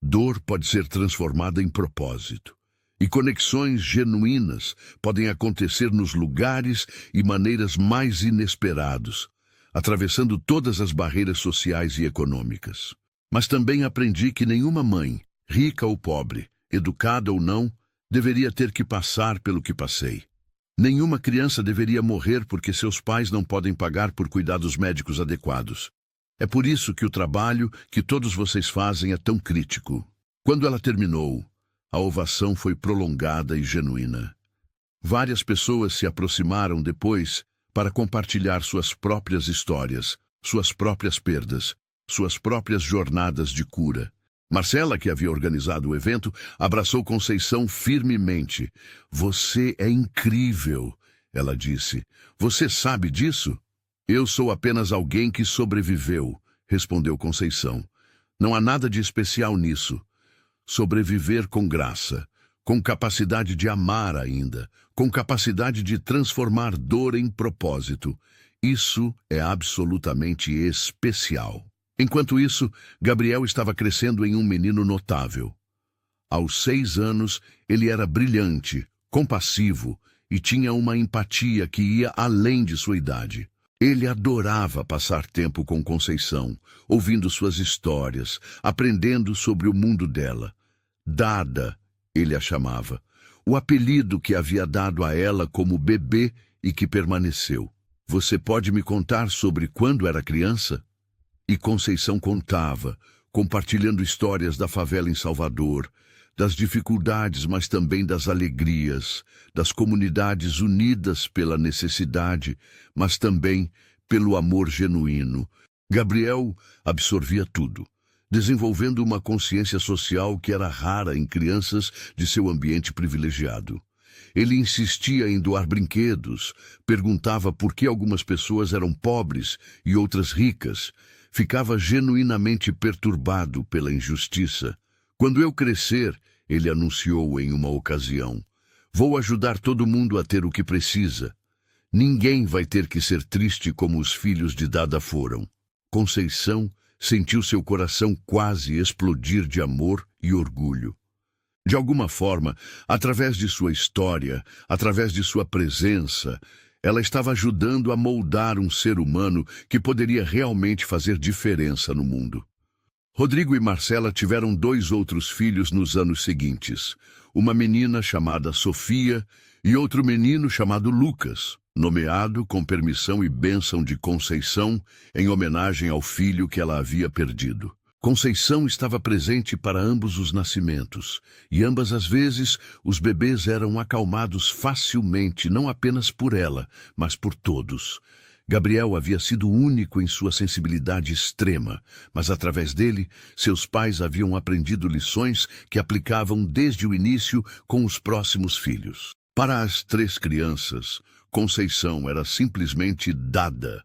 Dor pode ser transformada em propósito. E conexões genuínas podem acontecer nos lugares e maneiras mais inesperados, atravessando todas as barreiras sociais e econômicas. Mas também aprendi que nenhuma mãe, rica ou pobre, educada ou não, deveria ter que passar pelo que passei. Nenhuma criança deveria morrer porque seus pais não podem pagar por cuidados médicos adequados. É por isso que o trabalho que todos vocês fazem é tão crítico. Quando ela terminou, a ovação foi prolongada e genuína. Várias pessoas se aproximaram depois para compartilhar suas próprias histórias, suas próprias perdas, suas próprias jornadas de cura. Marcela, que havia organizado o evento, abraçou Conceição firmemente. "Você é incrível", ela disse. "Você sabe disso?" "Eu sou apenas alguém que sobreviveu", respondeu Conceição. "Não há nada de especial nisso. Sobreviver com graça, com capacidade de amar ainda, com capacidade de transformar dor em propósito. Isso é absolutamente especial." Enquanto isso, Gabriel estava crescendo em um menino notável. Aos 6 anos, ele era brilhante, compassivo e tinha uma empatia que ia além de sua idade. Ele adorava passar tempo com Conceição, ouvindo suas histórias, aprendendo sobre o mundo dela. Dada, ele a chamava, o apelido que havia dado a ela como bebê e que permaneceu. "Você pode me contar sobre quando era criança?" E Conceição contava, compartilhando histórias da favela em Salvador, das dificuldades, mas também das alegrias, das comunidades unidas pela necessidade, mas também pelo amor genuíno. Gabriel absorvia tudo, desenvolvendo uma consciência social que era rara em crianças de seu ambiente privilegiado. Ele insistia em doar brinquedos, perguntava por que algumas pessoas eram pobres e outras ricas. Ficava genuinamente perturbado pela injustiça. "Quando eu crescer", ele anunciou em uma ocasião, "vou ajudar todo mundo a ter o que precisa. Ninguém vai ter que ser triste como os filhos de Dada foram." Conceição sentiu seu coração quase explodir de amor e orgulho. De alguma forma, através de sua história, através de sua presença, ela estava ajudando a moldar um ser humano que poderia realmente fazer diferença no mundo. Rodrigo e Marcela tiveram 2 outros filhos nos anos seguintes, uma menina chamada Sofia e outro menino chamado Lucas, nomeado com permissão e bênção de Conceição em homenagem ao filho que ela havia perdido. Conceição estava presente para ambos os nascimentos, e ambas as vezes os bebês eram acalmados facilmente, não apenas por ela, mas por todos. Gabriel havia sido único em sua sensibilidade extrema, mas através dele, seus pais haviam aprendido lições que aplicavam desde o início com os próximos filhos. Para as 3 crianças, Conceição era simplesmente Dada,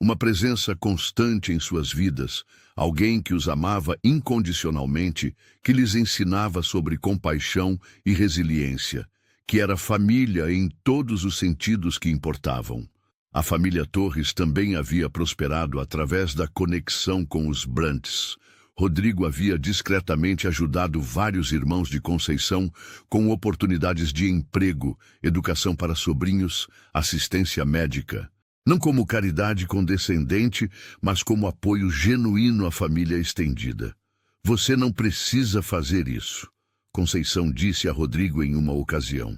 uma presença constante em suas vidas, alguém que os amava incondicionalmente, que lhes ensinava sobre compaixão e resiliência, que era família em todos os sentidos que importavam. A família Torres também havia prosperado através da conexão com os Brandts. Rodrigo havia discretamente ajudado vários irmãos de Conceição com oportunidades de emprego, educação para sobrinhos, assistência médica. Não como caridade condescendente, mas como apoio genuíno à família estendida. "Você não precisa fazer isso", Conceição disse a Rodrigo em uma ocasião.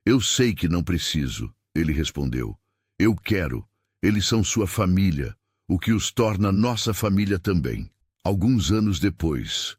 "Eu sei que não preciso", ele respondeu. "Eu quero. Eles são sua família, o que os torna nossa família também." Alguns anos depois,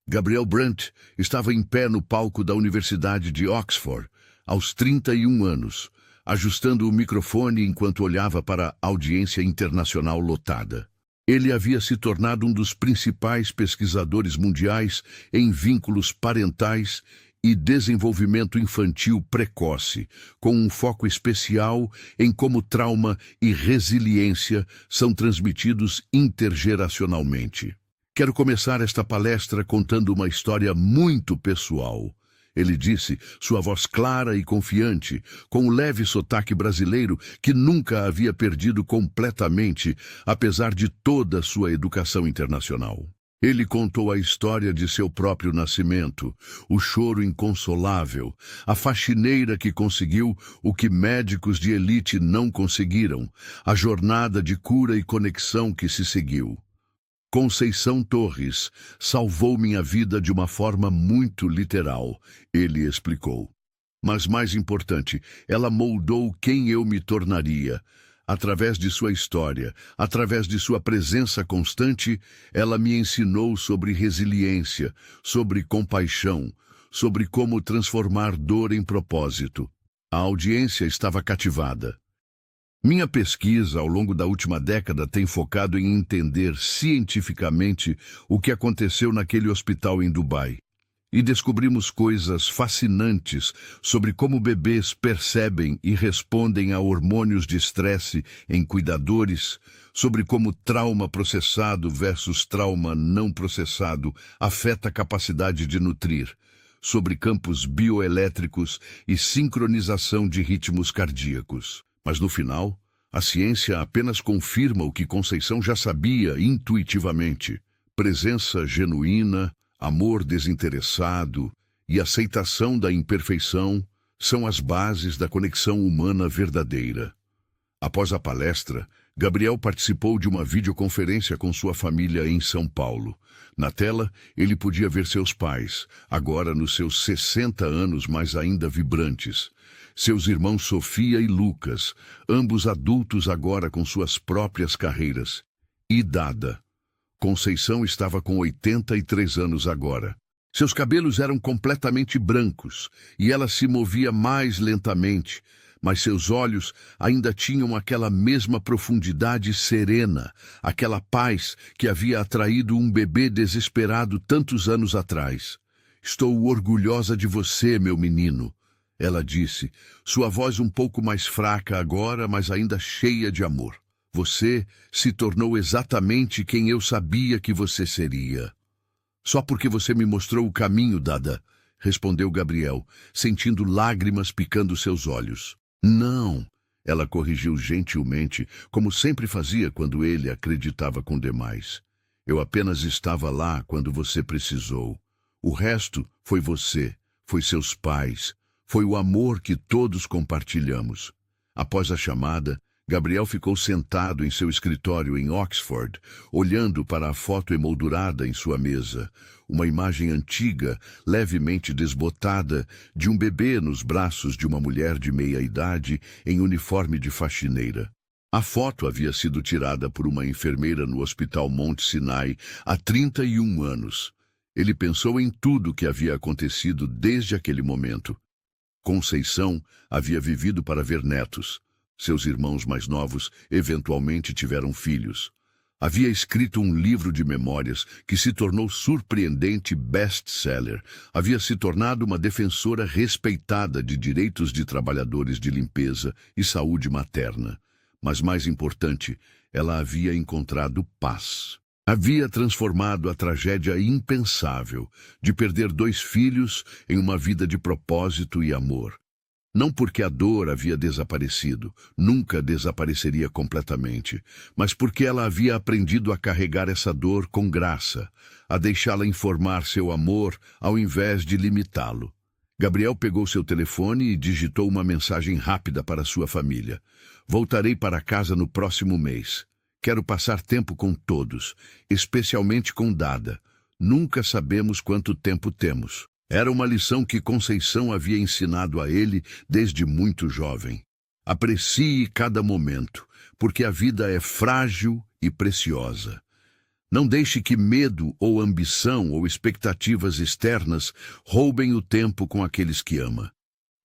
Gabriel Brandt estava em pé no palco da Universidade de Oxford, aos 31 anos, ajustando o microfone enquanto olhava para a audiência internacional lotada. Ele havia se tornado um dos principais pesquisadores mundiais em vínculos parentais e desenvolvimento infantil precoce, com um foco especial em como trauma e resiliência são transmitidos intergeracionalmente. "Quero começar esta palestra contando uma história muito pessoal", ele disse, sua voz clara e confiante, com um leve sotaque brasileiro que nunca havia perdido completamente, apesar de toda sua educação internacional. Ele contou a história de seu próprio nascimento, o choro inconsolável, a faxineira que conseguiu o que médicos de elite não conseguiram, a jornada de cura e conexão que se seguiu. "Conceição Torres salvou minha vida de uma forma muito literal", ele explicou. "Mas mais importante, ela moldou quem eu me tornaria. Através de sua história, através de sua presença constante, ela me ensinou sobre resiliência, sobre compaixão, sobre como transformar dor em propósito. A audiência estava cativada. Minha pesquisa ao longo da última década tem focado em entender cientificamente o que aconteceu naquele hospital em Dubai. E descobrimos coisas fascinantes sobre como bebês percebem e respondem a hormônios de estresse em cuidadores, sobre como trauma processado versus trauma não processado afeta a capacidade de nutrir, sobre campos bioelétricos e sincronização de ritmos cardíacos. Mas no final, a ciência apenas confirma o que Conceição já sabia intuitivamente: presença genuína, amor desinteressado e aceitação da imperfeição são as bases da conexão humana verdadeira. Após a palestra, Gabriel participou de uma videoconferência com sua família em São Paulo. Na tela, ele podia ver seus pais, agora nos seus 60 anos, mas ainda vibrantes. Seus irmãos Sofia e Lucas, ambos adultos agora com suas próprias carreiras. E Dada. Conceição estava com 83 anos agora. Seus cabelos eram completamente brancos e ela se movia mais lentamente, mas seus olhos ainda tinham aquela mesma profundidade serena, aquela paz que havia atraído um bebê desesperado tantos anos atrás. "Estou orgulhosa de você, meu menino", ela disse, sua voz um pouco mais fraca agora, mas ainda cheia de amor. "Você se tornou exatamente quem eu sabia que você seria." "Só porque você me mostrou o caminho, Dada", respondeu Gabriel, sentindo lágrimas picando seus olhos. "Não", ela corrigiu gentilmente, como sempre fazia quando ele acreditava com demais. "Eu apenas estava lá quando você precisou. O resto foi você, foi seus pais, foi o amor que todos compartilhamos." Após a chamada, Gabriel ficou sentado em seu escritório em Oxford, olhando para a foto emoldurada em sua mesa, uma imagem antiga, levemente desbotada, de um bebê nos braços de uma mulher de meia-idade em uniforme de faxineira. A foto havia sido tirada por uma enfermeira no Hospital Mount Sinai há 31 anos. Ele pensou em tudo o que havia acontecido desde aquele momento. Conceição havia vivido para ver netos. Seus irmãos mais novos eventualmente tiveram filhos. Havia escrito um livro de memórias que se tornou surpreendente best-seller. Havia se tornado uma defensora respeitada de direitos de trabalhadores de limpeza e saúde materna. Mas mais importante, ela havia encontrado paz. Havia transformado a tragédia impensável de perder 2 filhos em uma vida de propósito e amor. Não porque a dor havia desaparecido, nunca desapareceria completamente, mas porque ela havia aprendido a carregar essa dor com graça, a deixá-la informar seu amor ao invés de limitá-lo. Gabriel pegou seu telefone e digitou uma mensagem rápida para sua família. "Voltarei para casa no próximo mês. Quero passar tempo com todos, especialmente com Dada. Nunca sabemos quanto tempo temos." Era uma lição que Conceição havia ensinado a ele desde muito jovem. Aprecie cada momento, porque a vida é frágil e preciosa. Não deixe que medo ou ambição ou expectativas externas roubem o tempo com aqueles que ama.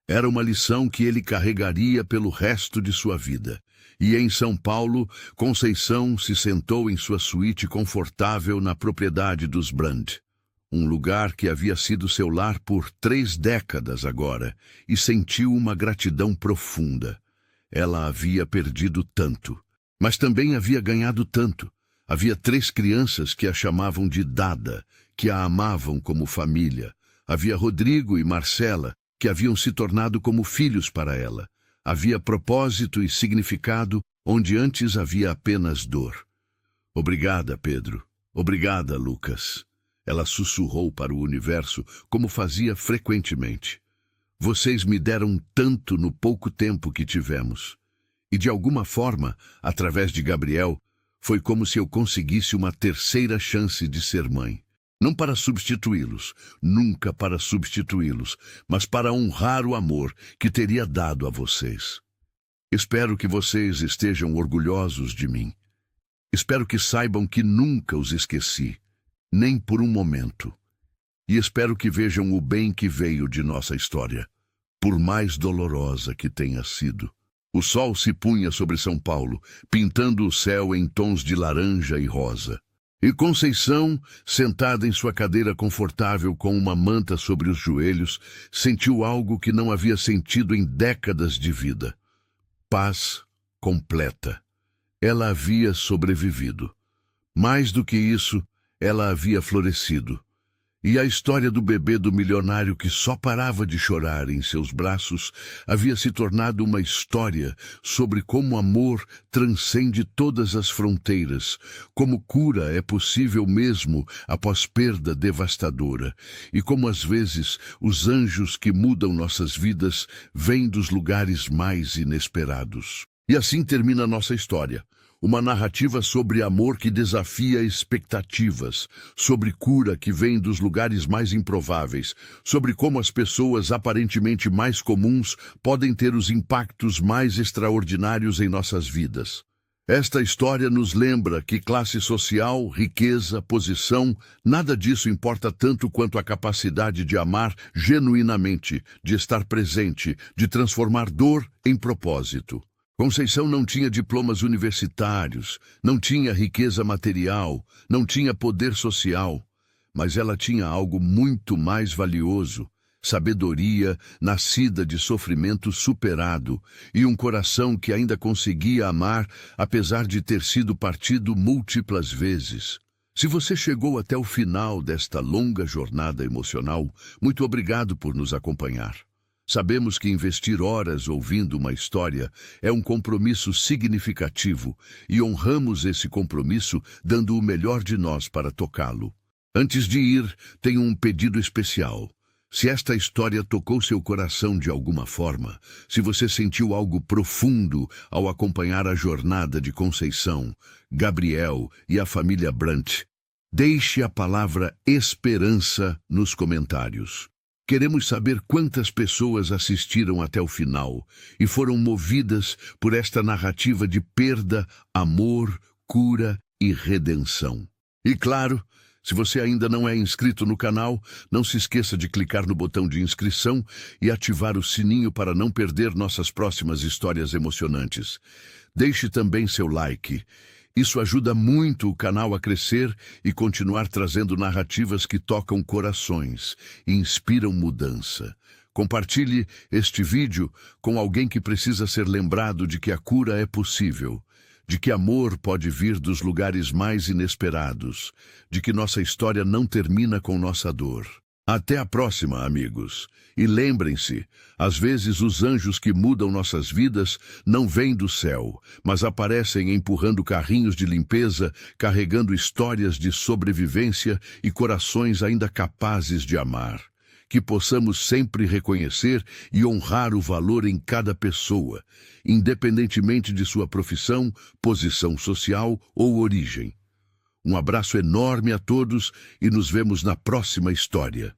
Era uma lição que ele carregaria pelo resto de sua vida. E em São Paulo, Conceição se sentou em sua suíte confortável na propriedade dos Brand. Um lugar que havia sido seu lar por 3 décadas agora, e sentiu uma gratidão profunda. Ela havia perdido tanto, mas também havia ganhado tanto. Havia 3 crianças que a chamavam de Dada, que a amavam como família. Havia Rodrigo e Marcela, que haviam se tornado como filhos para ela. Havia propósito e significado onde antes havia apenas dor. "Obrigada, Pedro. Obrigada, Lucas." Ela sussurrou para o universo, como fazia frequentemente. "Vocês me deram tanto no pouco tempo que tivemos." E de alguma forma, através de Gabriel, foi como se eu conseguisse uma terceira chance de ser mãe. Não para substituí-los, nunca para substituí-los, mas para honrar o amor que teria dado a vocês. Espero que vocês estejam orgulhosos de mim. Espero que saibam que nunca os esqueci, nem por um momento. E espero que vejam o bem que veio de nossa história, por mais dolorosa que tenha sido. O sol se punha sobre São Paulo, pintando o céu em tons de laranja e rosa. E Conceição, sentada em sua cadeira confortável com uma manta sobre os joelhos, sentiu algo que não havia sentido em décadas de vida. Paz completa. Ela havia sobrevivido. Mais do que isso, ela havia florescido. E a história do bebê do milionário que só parava de chorar em seus braços havia se tornado uma história sobre como amor transcende todas as fronteiras, como cura é possível mesmo após perda devastadora, e como às vezes os anjos que mudam nossas vidas vêm dos lugares mais inesperados. E assim termina nossa história. Uma narrativa sobre amor que desafia expectativas, sobre cura que vem dos lugares mais improváveis, sobre como as pessoas aparentemente mais comuns podem ter os impactos mais extraordinários em nossas vidas. Esta história nos lembra que classe social, riqueza, posição, nada disso importa tanto quanto a capacidade de amar genuinamente, de estar presente, de transformar dor em propósito. Conceição não tinha diplomas universitários, não tinha riqueza material, não tinha poder social, mas ela tinha algo muito mais valioso, sabedoria nascida de sofrimento superado e um coração que ainda conseguia amar apesar de ter sido partido múltiplas vezes. Se você chegou até o final desta longa jornada emocional, muito obrigado por nos acompanhar. Sabemos que investir horas ouvindo uma história é um compromisso significativo e honramos esse compromisso dando o melhor de nós para tocá-lo. Antes de ir, tenho um pedido especial. Se esta história tocou seu coração de alguma forma, se você sentiu algo profundo ao acompanhar a jornada de Conceição, Gabriel e a família Brant, deixe a palavra esperança nos comentários. Queremos saber quantas pessoas assistiram até o final e foram movidas por esta narrativa de perda, amor, cura e redenção. E claro, se você ainda não é inscrito no canal, não se esqueça de clicar no botão de inscrição e ativar o sininho para não perder nossas próximas histórias emocionantes. Deixe também seu like. Isso ajuda muito o canal a crescer e continuar trazendo narrativas que tocam corações e inspiram mudança. Compartilhe este vídeo com alguém que precisa ser lembrado de que a cura é possível, de que amor pode vir dos lugares mais inesperados, de que nossa história não termina com nossa dor. Até a próxima, amigos. E lembrem-se, às vezes os anjos que mudam nossas vidas não vêm do céu, mas aparecem empurrando carrinhos de limpeza, carregando histórias de sobrevivência e corações ainda capazes de amar. Que possamos sempre reconhecer e honrar o valor em cada pessoa, independentemente de sua profissão, posição social ou origem. Um abraço enorme a todos e nos vemos na próxima história.